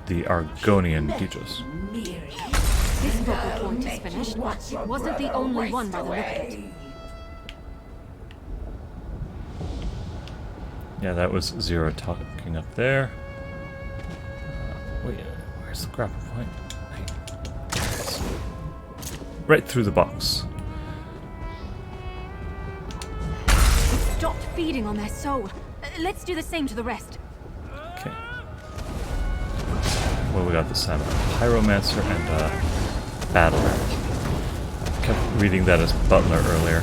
The Argonian Dijos. This focal point is finished. It wasn't the only one by the look of it. Yeah, that was Zero talking up there. Wait, where's the grapple point? Right through the box. It stopped feeding on their soul. Let's do the same to the rest. Okay. Well, we got the sound of Pyromancer and Battler. Kept reading that as Butler earlier.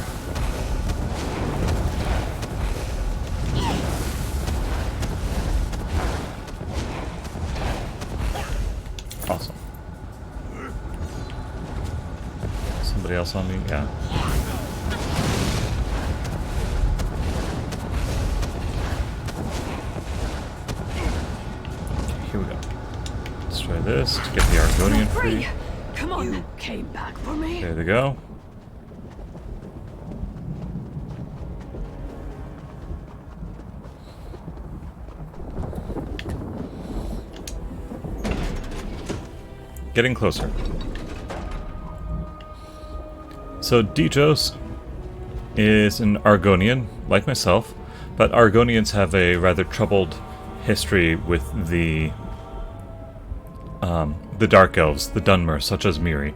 Awesome. Somebody else on me? Yeah. Okay, here we go. Let's try this to get the Argonian free. Come on. You came back for me. There they go. Getting closer. So Dijos is an Argonian, like myself, but Argonians have a rather troubled history with the Dark Elves, the Dunmer, such as Mirri.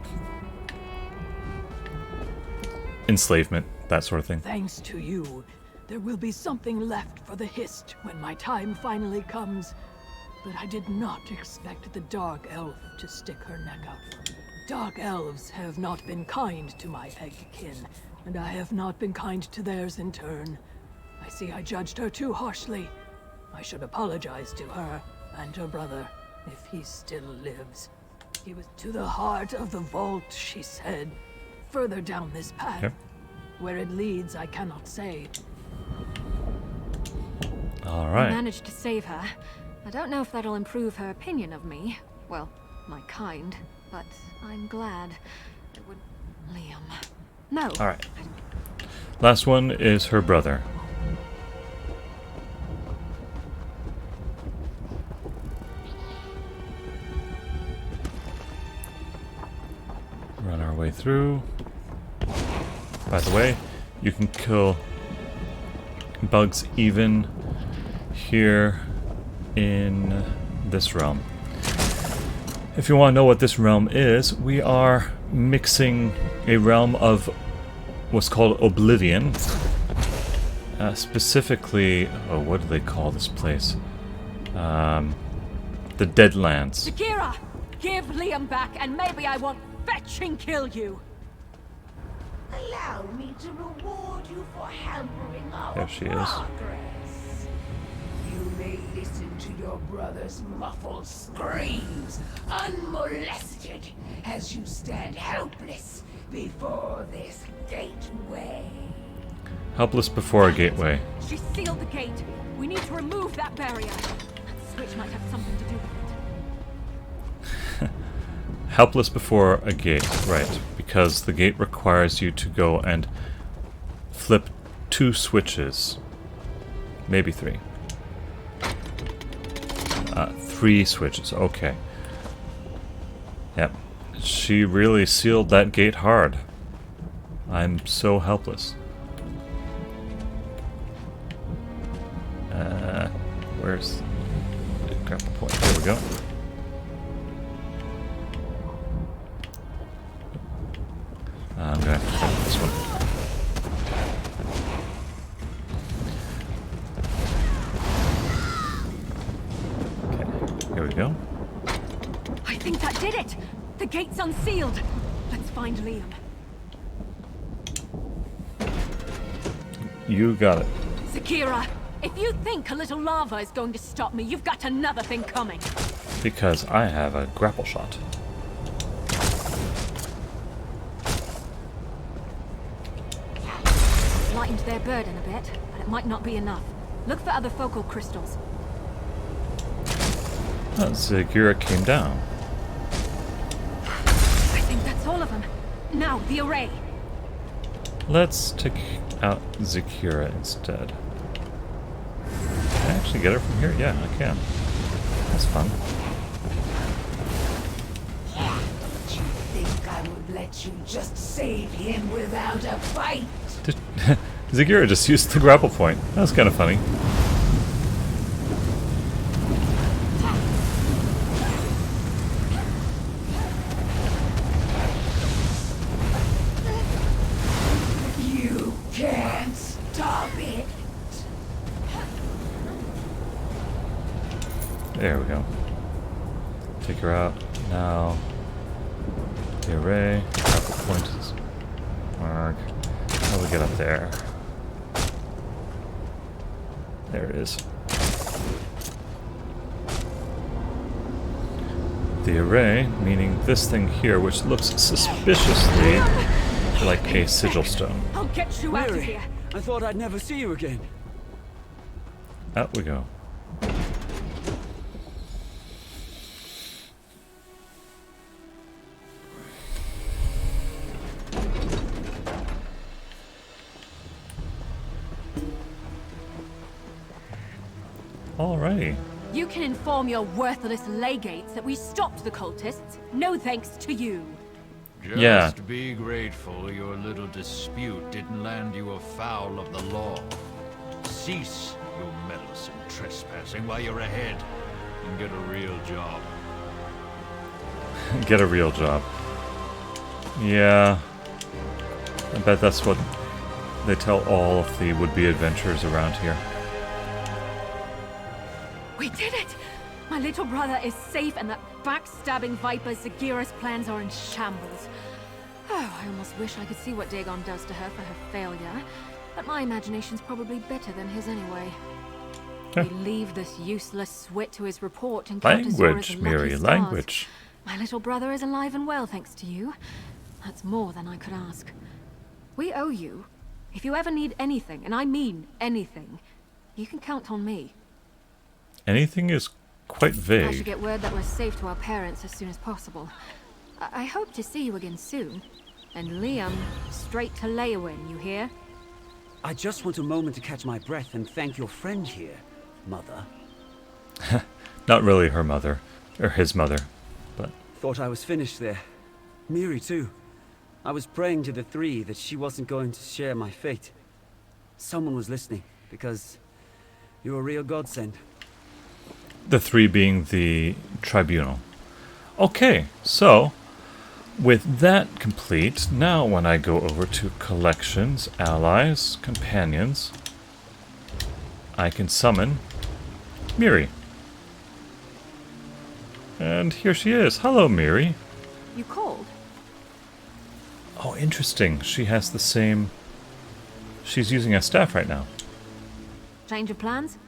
Enslavement, that sort of thing. Thanks to you, there will be something left for the Hist when my time finally comes. But I did not expect the Dark Elf to stick her neck out. Dark Elves have not been kind to my Eggkin, and I have not been kind to theirs in turn. I see I judged her too harshly. I should apologize to her and her brother, if he still lives. He was to the heart of the vault, she said. Further down this path. Okay. Where it leads, I cannot say. Alright. I managed to save her. I don't know if that'll improve her opinion of me. Well, my kind. But I'm glad it would... Liam. No. Alright. Last one is her brother. Run our way through. By the way, you can kill bugs even here in this realm. If you want to know what this realm is, we are mixing a realm of what's called Oblivion. Specifically, oh, what do they call this place? The Deadlands. Zakira! Give Liam back and maybe I won't fetch and kill you! Allow me to reward you for hampering our There she is. progress. You may listen to your brother's muffled screams, unmolested, as you stand helpless before this gateway. Helpless before a gateway. She sealed the gate. We need to remove that barrier. That switch might have something to do with it. Helpless before a gate, right, because the gate requires you to go and flip 2 switches. Maybe 3. 3 switches, okay. Yep. She really sealed that gate hard. I'm so helpless. Where's the grapple point? There we go. I'm gonna have to grab this one. Okay, here we go. I think that did it! The gate's unsealed! Let's find Liam. You got it. Zakira, if you think a little lava is going to stop me, you've got another thing coming. Because I have a grapple shot. Lightened their burden a bit, but it might not be enough. Look for other focal crystals. Oh, Zagira came down. I think that's all of them. Now, the array. Let's take out Zakira instead. Can I actually get her from here? Yeah, I can. That's fun. Do you think I would let you just save him without a fight? Zagira just used the grapple point. That was kind of funny. You can't stop it. There we go. Take her out. Now, the array. Grapple point is... How do we get up there? There it is. The array, meaning this thing here, which looks suspiciously like a sigil stone. I'll get you out of Mirri, here. I thought I'd never see you again. Out we go. Alrighty. You can inform your worthless legates that we stopped the cultists. No thanks to you. Just Yeah. be grateful your little dispute didn't land you afoul of the law. Cease your meddlesome trespassing while you're ahead and get a real job. Get a real job. Yeah. I bet that's what they tell all of the would-be adventurers around here. We did it! My little brother is safe and that backstabbing viper Zagira's plans are in shambles. Oh, I almost wish I could see what Dagon does to her for her failure. But my imagination's probably better than his anyway. We leave this useless swit to his report and count Azora's Language, lucky Mirri, stars. language. My little brother is alive and well thanks to you. That's more than I could ask. We owe you. If you ever need anything, and I mean anything, you can count on me. Anything is quite I should vague. get word that we're safe to our parents as soon as possible. I hope to see you again soon. And Liam, straight to Leyawen, you hear? I just want a moment to catch my breath and thank your friend here, Mother. Not really her mother, or his mother, but... Thought I was finished there. Mirri, too. I was praying to the three that she wasn't going to share my fate. Someone was listening, because you're a real godsend. The three being the tribunal. Okay, so with that complete, now when I go over to collections, allies, companions, I can summon Mirri. And here she is. Hello, Mirri. You called? Oh, interesting. She has the same... She's using a staff right now. Change of plans?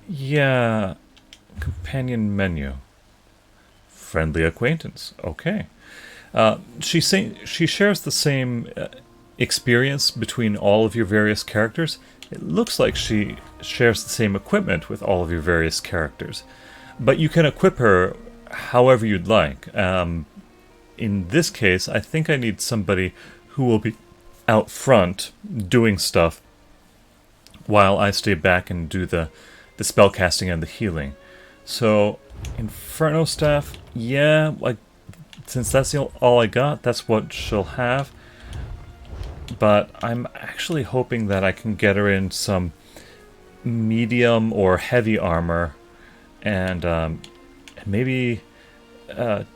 Yeah, companion menu. Friendly acquaintance. Okay. She shares the same experience between all of your various characters. It looks like she shares the same equipment with all of your various characters. But you can equip her however you'd like. In this case, I think I need somebody who will be out front doing stuff while I stay back and do the spellcasting and the healing. So, Inferno Staff, yeah, like, since that's all I got, that's what she'll have. But I'm actually hoping that I can get her in some medium or heavy armor, and maybe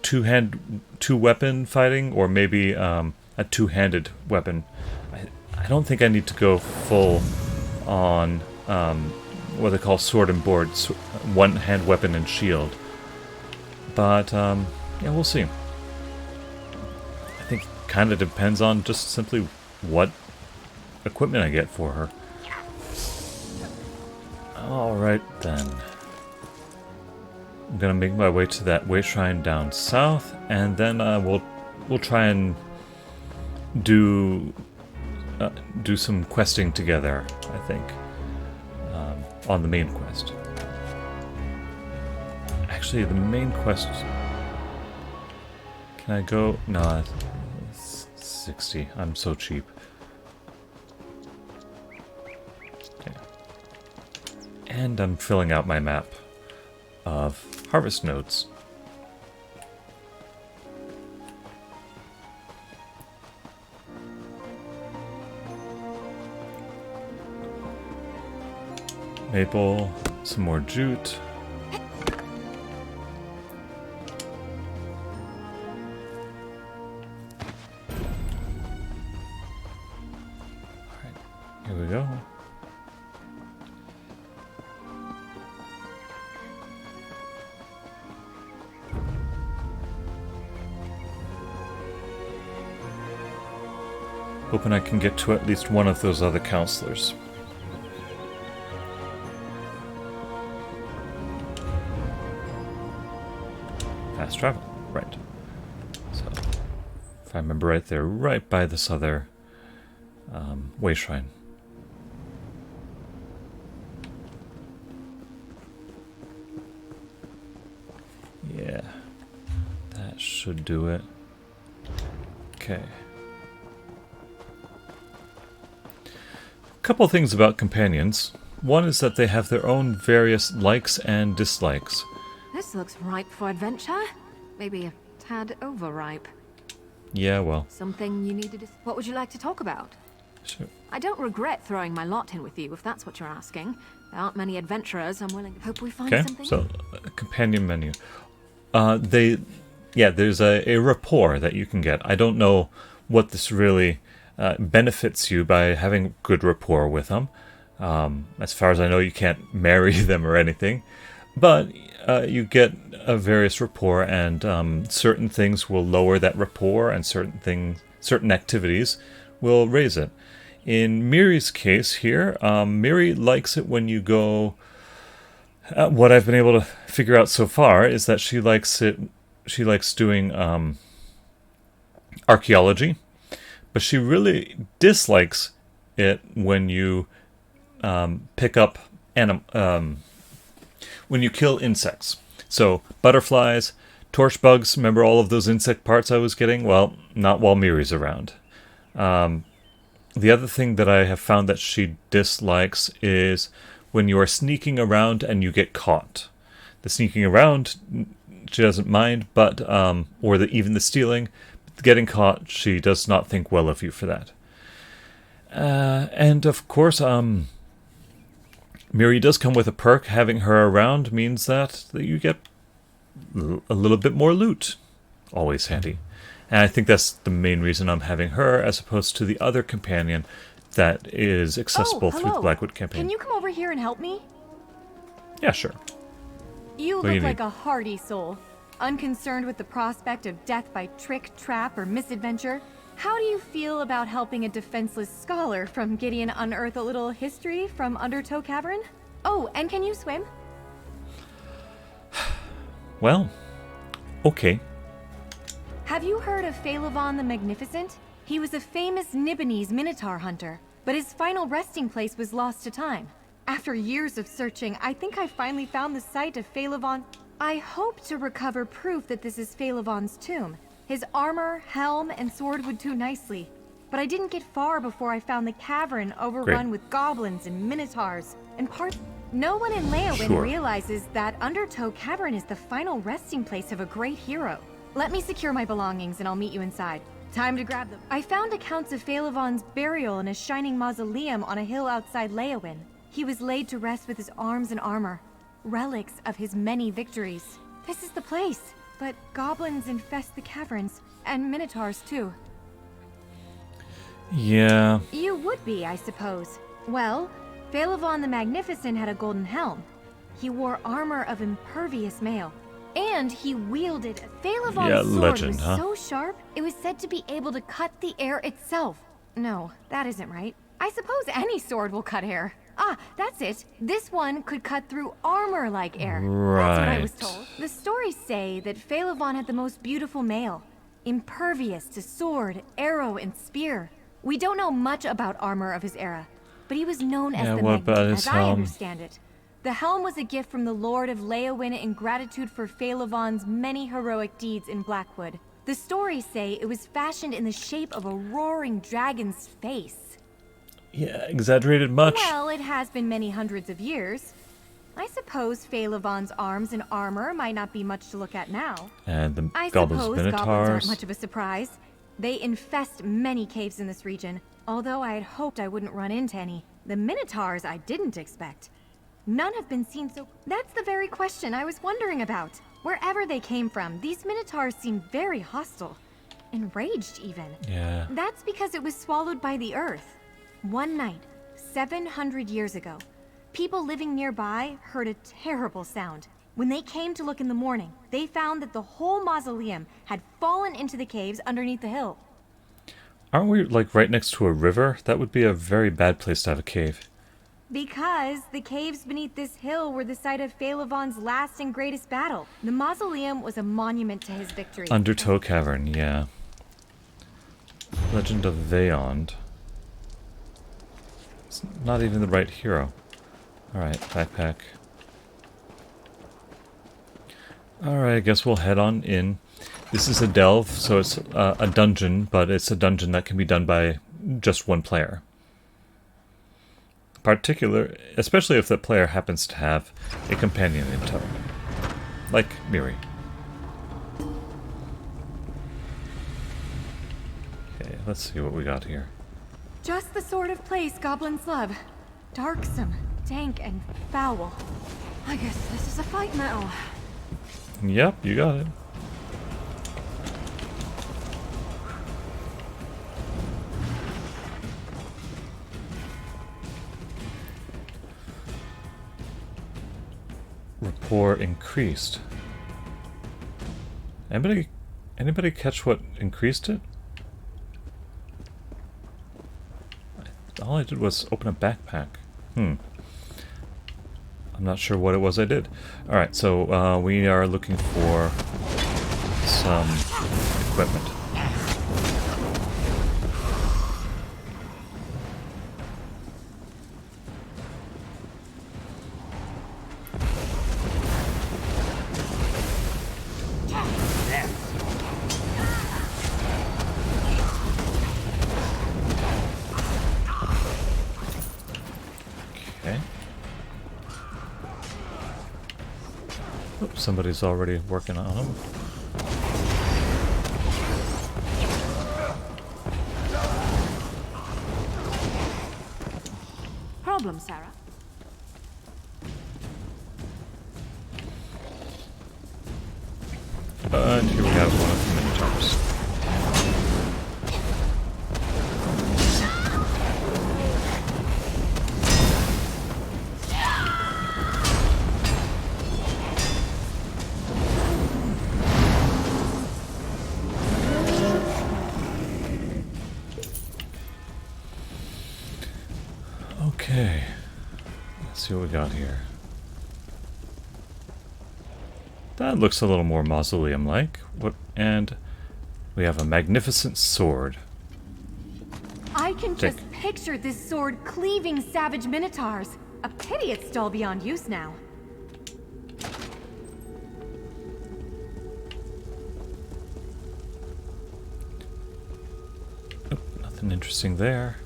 two weapon fighting, or maybe a two-handed weapon. I don't think I need to go full on what they call sword and board, one-hand weapon and shield. But yeah, we'll see. I think it kind of depends on just simply what equipment I get for her. Alright then. I'm gonna make my way to that way shrine down south, and then we'll try and do some questing together, I think, on the main quest. actually, the main quest... Can I go? No, 60. I'm so cheap. Okay. And I'm filling out my map of harvest nodes. Maple, some more jute. Alright, here we go. Hoping I can get to at least one of those other counselors. Fast travel, right. So, if I remember right, they're right by this other way shrine. Yeah, that should do it. Okay. A couple things about companions. One is that they have their own various likes and dislikes. This looks ripe for adventure. Maybe a tad overripe. Yeah, well. Something you needed to... What would you like to talk about? Sure. I don't regret throwing my lot in with you, if that's what you're asking. There aren't many adventurers. I'm willing to hope we find something. So, a companion menu. There's a rapport that you can get. I don't know what this really benefits you by having good rapport with them. As far as I know, you can't marry them or anything. But you get a various rapport, and certain things will lower that rapport, and certain activities will raise it. In Mirri's case here, Mirri likes it when you go... what I've been able to figure out so far is that she likes it. She likes doing archaeology, but she really dislikes it when you pick up when you kill insects. So butterflies, torch bugs. Remember all of those insect parts I was getting? Well, not while Mirri's around. The other thing that I have found that she dislikes is when you are sneaking around and you get caught. The sneaking around, she doesn't mind, but even the stealing, getting caught, she does not think well of you for that. And of course, Mirri does come with a perk. Having her around means that you get a little bit more loot. Always handy. And I think that's the main reason I'm having her, as opposed to the other companion that is accessible through the Blackwood campaign. Can you come over here and help me? Yeah, sure. You What do you look like need? a hardy soul, unconcerned with the prospect of death by trick, trap, or misadventure. How do you feel about helping a defenseless scholar from Gideon unearth a little history from Undertow Cavern? Oh, and can you swim? Well, okay. Have you heard of Phaelivon the Magnificent? He was a famous Nibonese Minotaur hunter, but his final resting place was lost to time. After years of searching, I think I finally found the site of Phaelivon. I hope to recover proof that this is Phaelivon's tomb. His armor, helm, and sword would do nicely. But I didn't get far before I found the cavern overrun with goblins and minotaurs and parts. No one in Leowin realizes that Undertow Cavern is the final resting place of a great hero. Let me secure my belongings and I'll meet you inside. Time to grab them. I found accounts of Phaelivon's burial in a shining mausoleum on a hill outside Leowin. He was laid to rest with his arms and armor, relics of his many victories. This is the place, but goblins infest the caverns, and minotaurs too. Yeah. You would be, I suppose. Well, Phaelivon the Magnificent had a golden helm. He wore armor of impervious mail. And he wielded Phaelivon's sword was so sharp, it was said to be able to cut the air itself. No, that isn't right. I suppose any sword will cut air. Ah, that's it. This one could cut through armor like air. That's what I was told. The stories say that Phaelivon had the most beautiful mail, impervious to sword, arrow, and spear. We don't know much about armor of his era, but he was known as the Magnificent, as I understand it. The helm was a gift from the Lord of Leowin in gratitude for Phaelovan's many heroic deeds in Blackwood. The stories say it was fashioned in the shape of a roaring dragon's face. Yeah, exaggerated much? Well, it has been many hundreds of years. I suppose Phaelovan's arms and armor might not be much to look at now. And the I goblins suppose minotaurs. goblins aren't much of a surprise. They infest many caves in this region, although I had hoped I wouldn't run into any. The minotaurs I didn't expect. None have been seen so... That's the very question I was wondering about. Wherever they came from, these minotaurs seemed very hostile. Enraged, even. Yeah. That's because it was swallowed by the earth. One night, 700 years ago, people living nearby heard a terrible sound. When they came to look in the morning, they found that the whole mausoleum had fallen into the caves underneath the hill. Aren't we, like, right next to a river? That would be a very bad place to have a cave. Because the caves beneath this hill were the site of Phaelovan's last and greatest battle. The mausoleum was a monument to his victory. Undertow Cavern, yeah. Legend of Vaond. It's not even the right hero. Alright, backpack. Alright, I guess we'll head on in. This is a delve, so it's a dungeon, but it's a dungeon that can be done by just one player. Especially if that player happens to have a companion in tow. Like Mirri. Okay, let's see what we got here. Just the sort of place goblins love. Darksome, dank, and foul. I guess this is a fight metal. Yep, you got it. Rapport increased. Anybody catch what increased it? All I did was open a backpack. I'm not sure what it was I did. Alright, so we are looking for some equipment. Somebody's already working on them. Problem, Sarah? And here we have one of the minotaurs. Okay, let's see what we got here. That looks a little more mausoleum-like. And we have a magnificent sword. I can just picture this sword cleaving savage minotaurs. A pity it's dull beyond use now. Oh, nothing interesting there.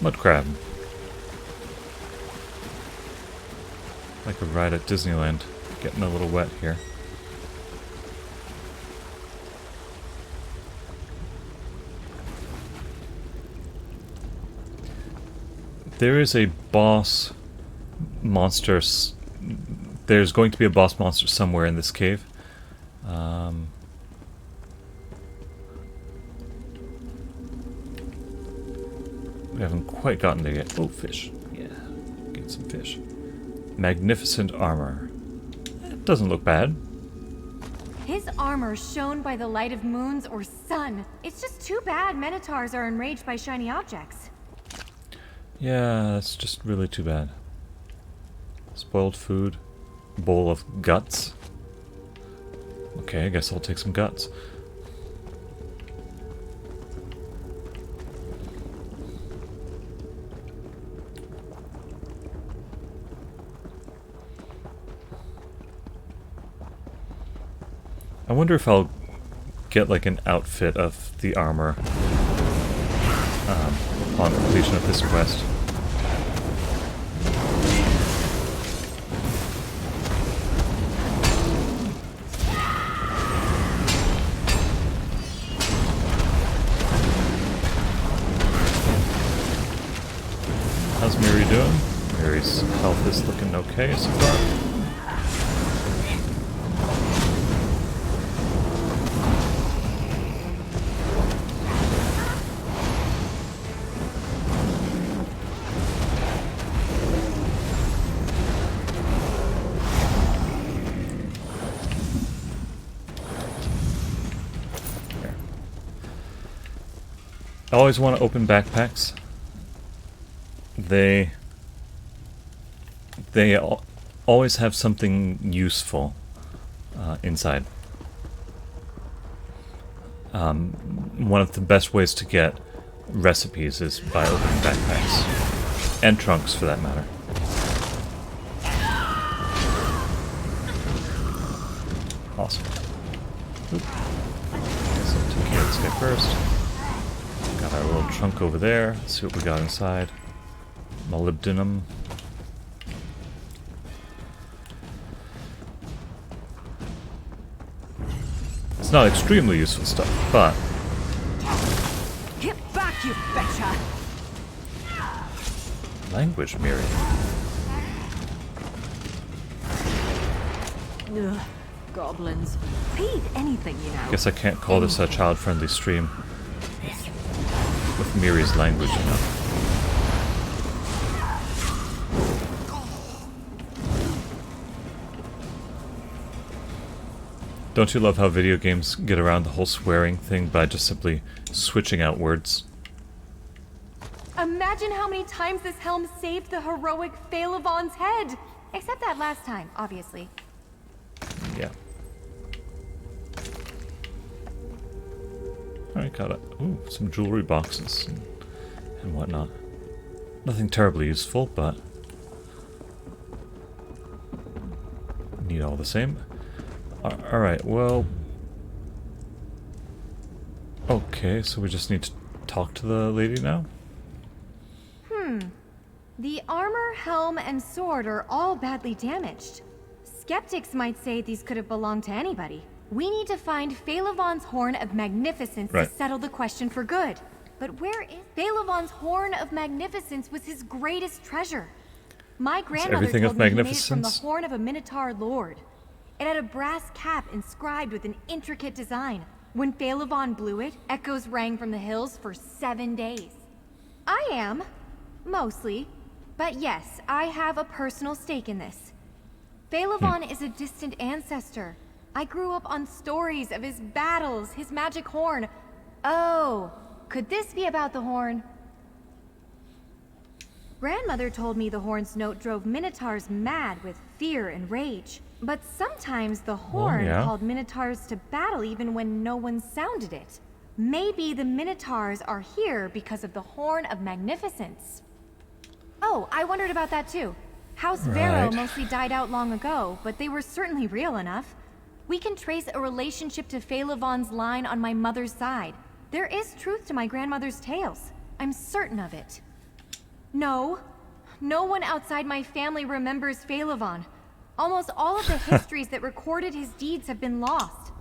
Mud crab. Like a ride at Disneyland. Getting a little wet here. There is a boss monster. There's going to be a boss monster somewhere in this cave. We haven't quite gotten there yet. Oh, fish. Yeah, get some fish. Magnificent armor. It doesn't look bad. His armor shone by the light of moons or sun. It's just too bad minotaurs are enraged by shiny objects. Yeah, that's just really too bad. Spoiled food. Bowl of guts. Okay, I guess I'll take some guts. I wonder if I'll get like an outfit of the armor upon completion of this quest. How's Mirri doing? Mirri's health is looking okay so far. I always want to open backpacks. They always have something useful inside. One of the best ways to get recipes is by opening backpacks. And trunks, for that matter. Awesome. Oop. Guess I'll take care of this guy first. Got our little trunk over there. Let's see what we got inside. Molybdenum. It's not extremely useful stuff, but... Get back, you betcha! Language, Mirri. Ugh, goblins. Feed anything, you know. Guess I can't call this a child-friendly stream. With Mirri's language, you know. Don't you love how video games get around the whole swearing thing by just simply switching out words? Imagine how many times this helm saved the heroic Phaelivon's head! Except that last time, obviously. Yeah. Alright, got it. Ooh, some jewelry boxes and whatnot. Nothing terribly useful, but need all the same. Alright, well... Okay, so we just need to talk to the lady now? The armor, helm, and sword are all badly damaged. Skeptics might say these could have belonged to anybody. We need to find Phaelivon's Horn of Magnificence to settle the question for good. But where is... Phaelivon's Horn of Magnificence was his greatest treasure. My grandmother told me he made it from the horn of a Minotaur lord. It had a brass cap inscribed with an intricate design. When Phaelivon blew it, echoes rang from the hills for 7 days. I am. Mostly. But yes, I have a personal stake in this. Phaelivon is a distant ancestor. I grew up on stories of his battles, his magic horn. Oh, could this be about the horn? Grandmother told me the horn's note drove Minotaurs mad with fear and rage. But sometimes the horn called Minotaurs to battle even when no one sounded it. Maybe the Minotaurs are here because of the Horn of Magnificence. Oh, I wondered about that too. House Vero mostly died out long ago, but they were certainly real enough. We can trace a relationship to Phaelivon's line on my mother's side. There is truth to my grandmother's tales. I'm certain of it. No. No one outside my family remembers Phaelivon. Almost all of the histories that recorded his deeds have been lost.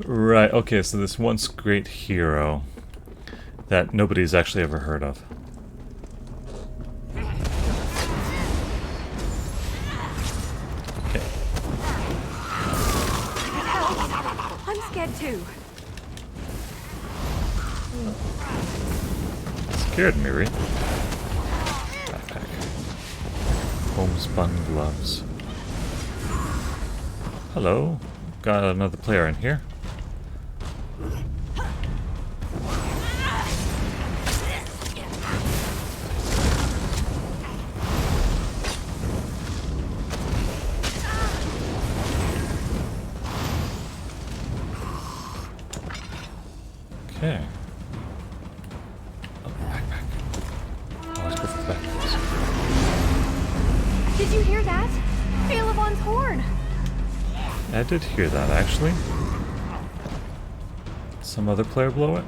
Right, okay, so this once great hero that nobody's actually ever heard of. Okay. I'm scared too. Scared, Mirri. Backpack. Homespun gloves. Hello. Got another player in here. Okay. Oh, backpack. Always go for the backpacks. Did you hear that? Phalavon's horn! I did hear that, actually. Some other player blow it?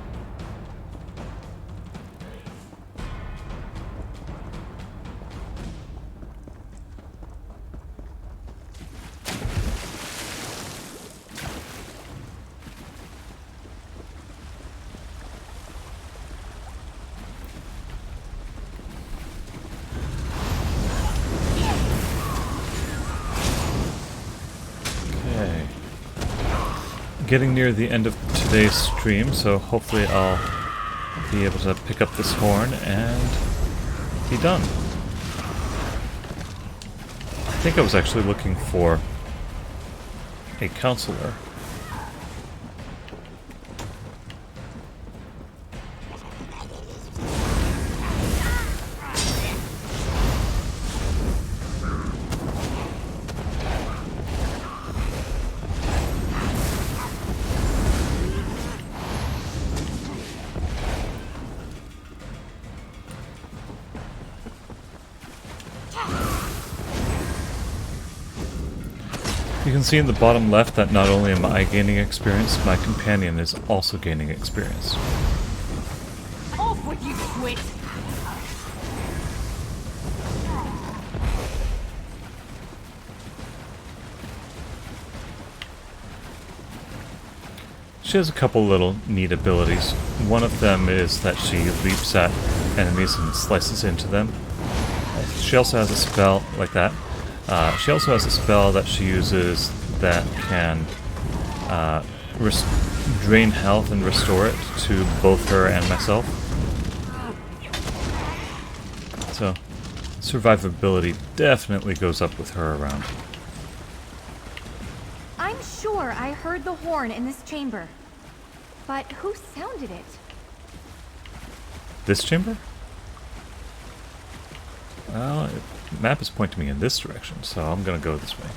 Getting near the end of today's stream, so hopefully I'll be able to pick up this horn and be done. I think I was actually looking for a counselor. You can see in the bottom left that not only am I gaining experience, my companion is also gaining experience. Off with you, twit! She has a couple little neat abilities. One of them is that she leaps at enemies and slices into them. She also has a spell like that. She also has a spell that she uses that can drain health and restore it to both her and myself. So, survivability definitely goes up with her around. I'm sure I heard the horn in this chamber. But who sounded it? This chamber? Well, the map is pointing me in this direction, so I'm gonna go this way.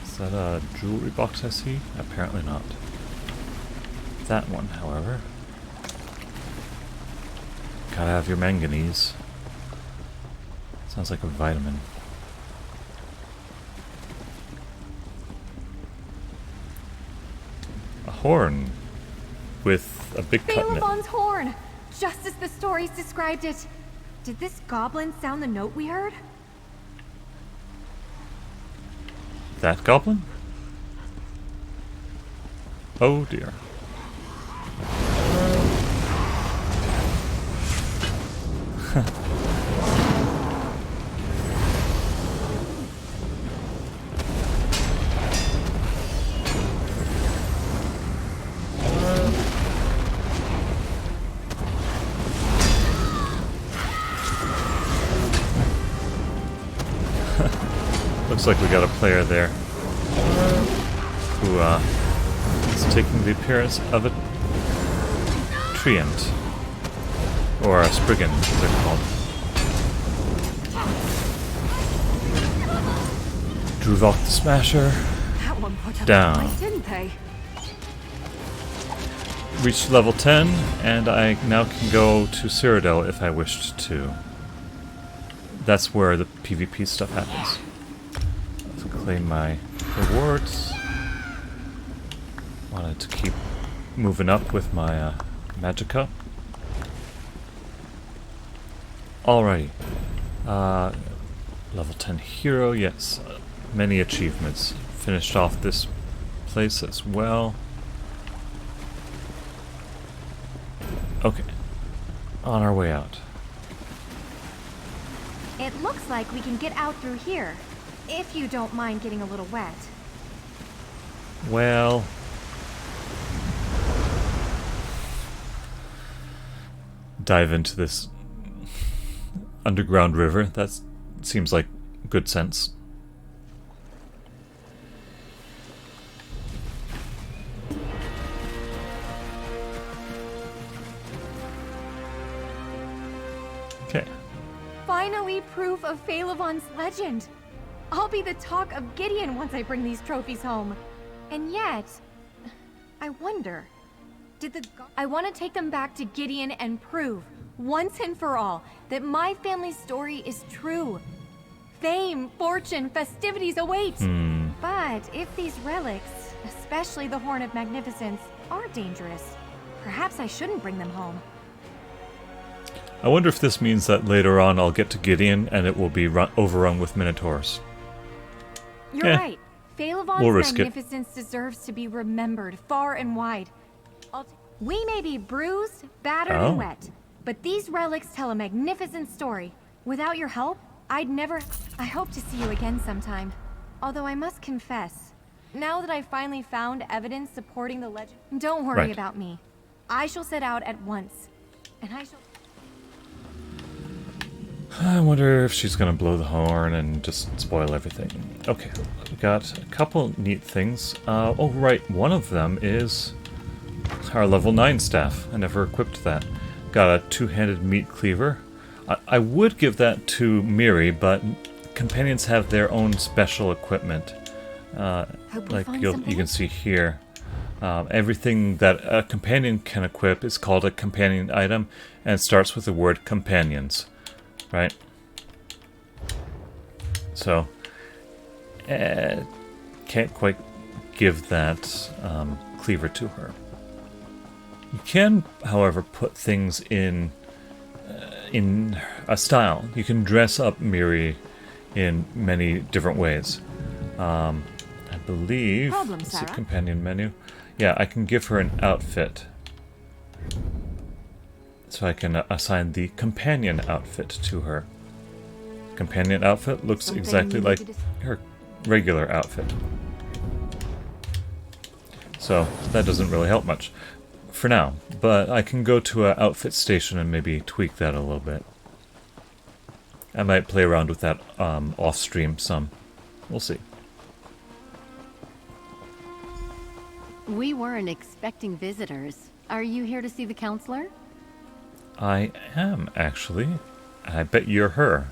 Is that a jewelry box I see? Apparently not. That one, however. Gotta have your manganese. Sounds like a vitamin. A horn with a big cut in it. Phalavon's horn! Just as the stories described it. Did this goblin sound the note we heard? That goblin? Oh dear. Looks like we got a player there who is taking the appearance of a treant, or a spriggan, as they're called. Druvok the Smasher That one put up down. a fight, didn't they? Reached level 10, and I now can go to Cyrodiil if I wished to. That's where the PvP stuff happens. Let's claim my rewards. Wanted to keep moving up with my magicka. Alrighty. Level 10 hero, yes. Many achievements. Finished off this place as well. Okay. On our way out. It looks like we can get out through here, if you don't mind getting a little wet. Well... dive into this underground river. That seems like good sense. Okay. Finally proof of Phalavon's legend. I'll be the talk of Gideon once I bring these trophies home. And yet, I wonder, I want to take them back to Gideon and prove, once and for all, that my family's story is true. Fame, fortune, festivities await. But if these relics, especially the Horn of Magnificence, are dangerous, perhaps I shouldn't bring them home. I wonder if this means that later on I'll get to Gideon and it will be overrun with Minotaurs. You're right. Phaelovan's We'll risk magnificence deserves to be remembered far and wide. We may be bruised, battered, and wet, but these relics tell a magnificent story. Without your help, I'd never... I hope to see you again sometime. Although I must confess, now that I've finally found evidence supporting the legend... Don't worry about me. I shall set out at once. And I shall... I wonder if she's going to blow the horn and just spoil everything. Okay, we got a couple neat things. Oh, right, one of them is our level 9 staff. I never equipped that. Got a two-handed meat cleaver. I would give that to Mirri, but companions have their own special equipment. Like you can see here. Everything that a companion can equip is called a companion item, and it starts with the word companions. Right? So, can't quite give that cleaver to her. You can, however, put things in a style. You can dress up Mirri in many different ways. I believe it's a companion menu. Yeah, I can give her an outfit. So I can assign the companion outfit to her. Companion outfit looks exactly like her regular outfit. So that doesn't really help much for now, but I can go to an outfit station and maybe tweak that a little bit. I might play around with that off stream some. We'll see. We weren't expecting visitors. Are you here to see the counselor? I am, actually. I bet you're her.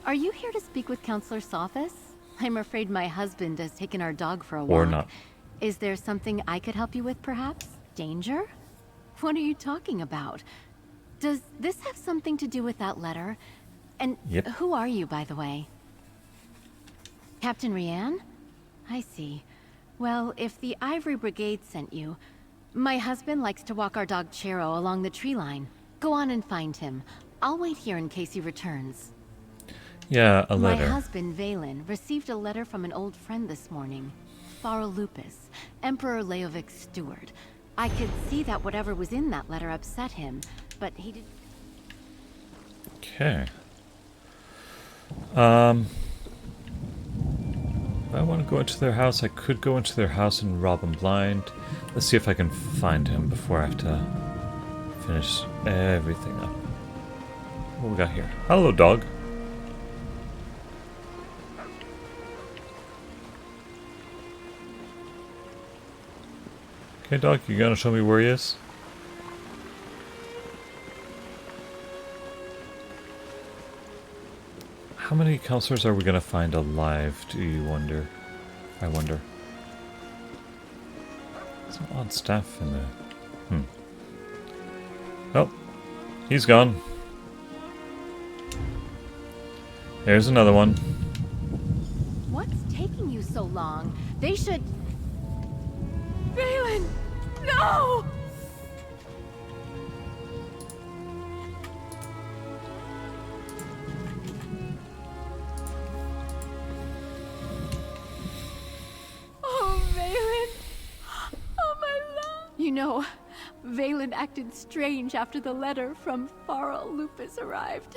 Are you here to speak with Counselor Sophis? I'm afraid my husband has taken our dog for a walk. Or not. Is there something I could help you with, perhaps? Danger? What are you talking about? Does this have something to do with that letter? And who are you, by the way? Captain Rianne? I see. Well, if the Ivory Brigade sent you, my husband likes to walk our dog Chero along the tree line. Go on and find him. I'll wait here in case he returns. Yeah, a letter. My husband, Valen, received a letter from an old friend this morning. Lupus, Emperor Leovic's steward. I could see that whatever was in that letter upset him, but he did... Okay. If I want to go into their house, I could go into their house and rob them blind. Let's see if I can find him before I have to finish everything up. What we got here? Hello, dog. Okay, dog, you gonna show me where he is? How many counselors are we gonna find alive, do you wonder? I wonder. Some odd staff in there. Oh, he's gone. There's another one. What's taking you so long? They should... Valen! No! Oh, Valen! Oh, my love! You know, Valen acted strange after the letter from Lupus arrived.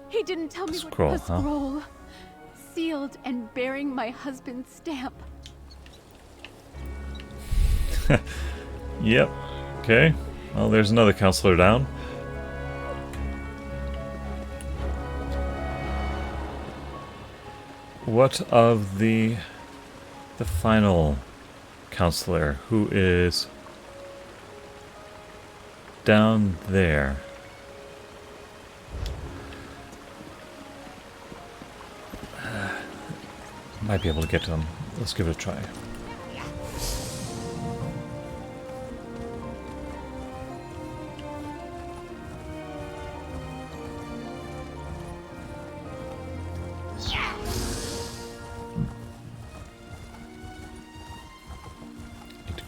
He didn't tell me Scroll, what the scroll, sealed and bearing my husband's stamp. Yep. Okay. Well, there's another counselor down. What of the final counselor who is down there? Might be able to get to them. Let's give it a try.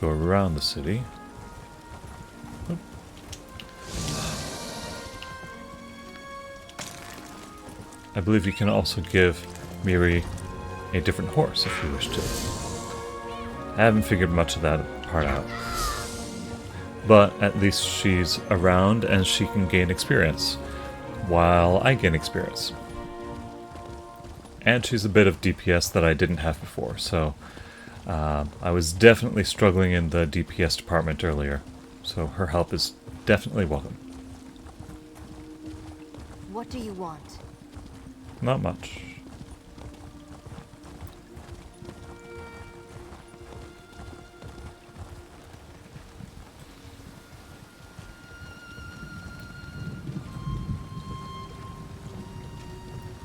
go around the city. Oop. I believe you can also give Mirri a different horse if you wish to. I haven't figured much of that part out. But at least she's around and she can gain experience, while I gain experience. And she's a bit of DPS that I didn't have before, so I was definitely struggling in the DPS department earlier, so her help is definitely welcome. What do you want? Not much.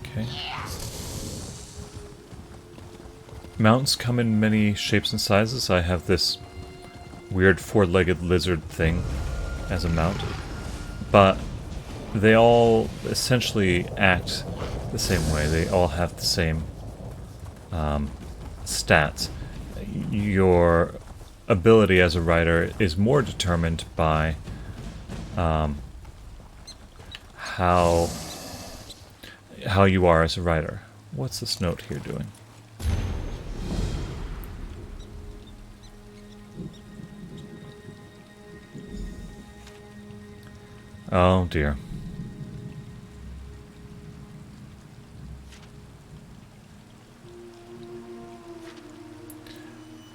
Okay. Mounts come in many shapes and sizes. I have this weird four-legged lizard thing as a mount, but they all essentially act the same way. They all have the same stats. Your ability as a rider is more determined by how you are as a rider. What's this note here doing? Oh dear.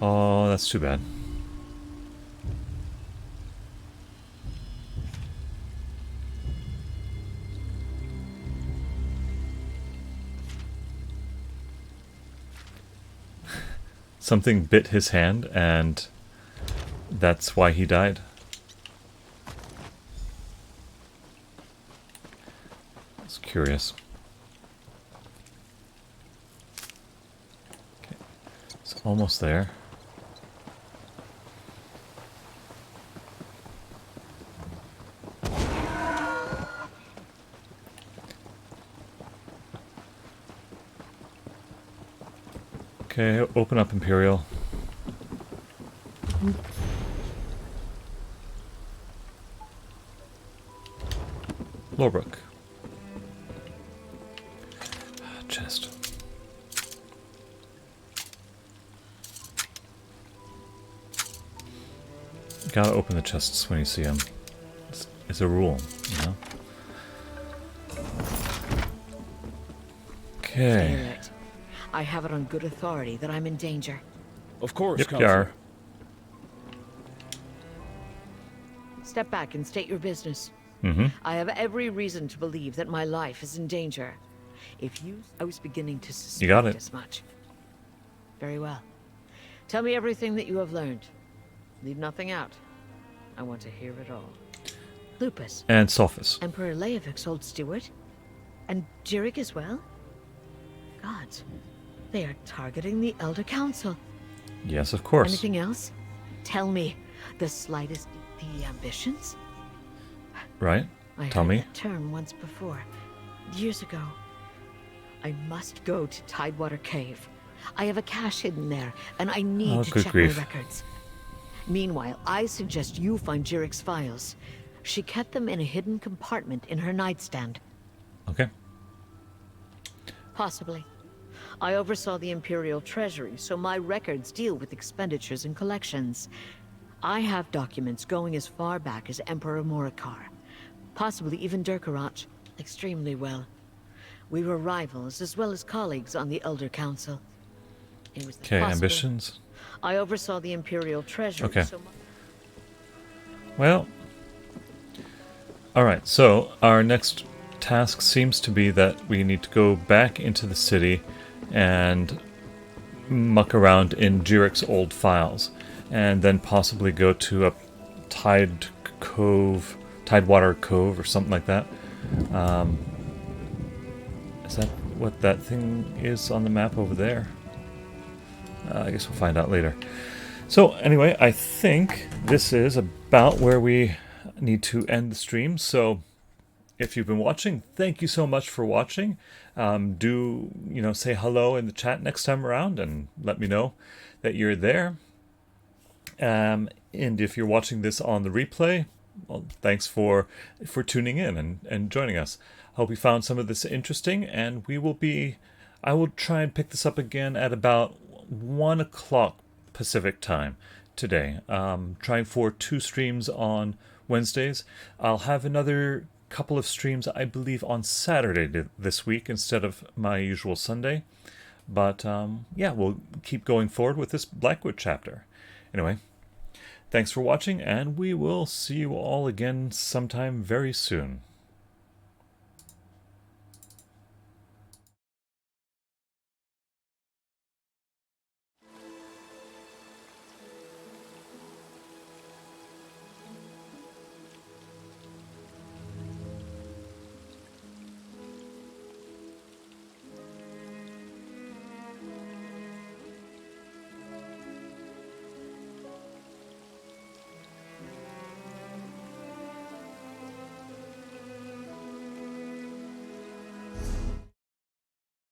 Oh, that's too bad. Something bit his hand, and that's why he died. It's curious. Okay, it's almost there. Okay, open up Imperial. Lorebrook. Chest. Gotta open the chests when you see them. It's a rule, you know? Okay. I have it on good authority that I'm in danger. Of course, Yep, you are. Step back and state your business. Mm-hmm. I have every reason to believe that my life is in danger. I was beginning to suspect You got it. as much. Very well. Tell me everything that you have learned. Leave nothing out. I want to hear it all. Lupus. And Sophis. Emperor Leovik's old steward? And Jirik as well? Gods. They are targeting the Elder Council. Yes, of course. Anything else? Tell me. The slightest the ambitions? Right? I Tell heard me. that term once before. Years ago. I must go to Tidewater Cave. I have a cache hidden there, and I need to good check grief. my records. Meanwhile, I suggest you find Jirik's files. She kept them in a hidden compartment in her nightstand. Okay. Possibly. I oversaw the Imperial Treasury, so my records deal with expenditures and collections. I have documents going as far back as Emperor Morikar. Possibly even Durkarach. Extremely well. We were rivals as well as colleagues on the Elder Council. It was Okay, possible. ambitions. I oversaw the Imperial Treasury, Okay. so Well. Alright, so our next task seems to be that we need to go back into the city and muck around in Jirik's old files. And then possibly go to a Tidewater Cove or something like that. Is that what that thing is on the map over there? I guess we'll find out later. So anyway, I think this is about where we need to end the stream. So if you've been watching, thank you so much for watching. Do say hello in the chat next time around and let me know that you're there. And if you're watching this on the replay, well, thanks for tuning in and joining us. I hope you found some of this interesting, and I will try and pick this up again at about 1 o'clock Pacific time today. Trying for 2 streams on Wednesdays. I'll have another couple of streams, I believe, on Saturday this week instead of my usual Sunday. But yeah, we'll keep going forward with this Blackwood chapter. Anyway, thanks for watching, and we will see you all again sometime very soon.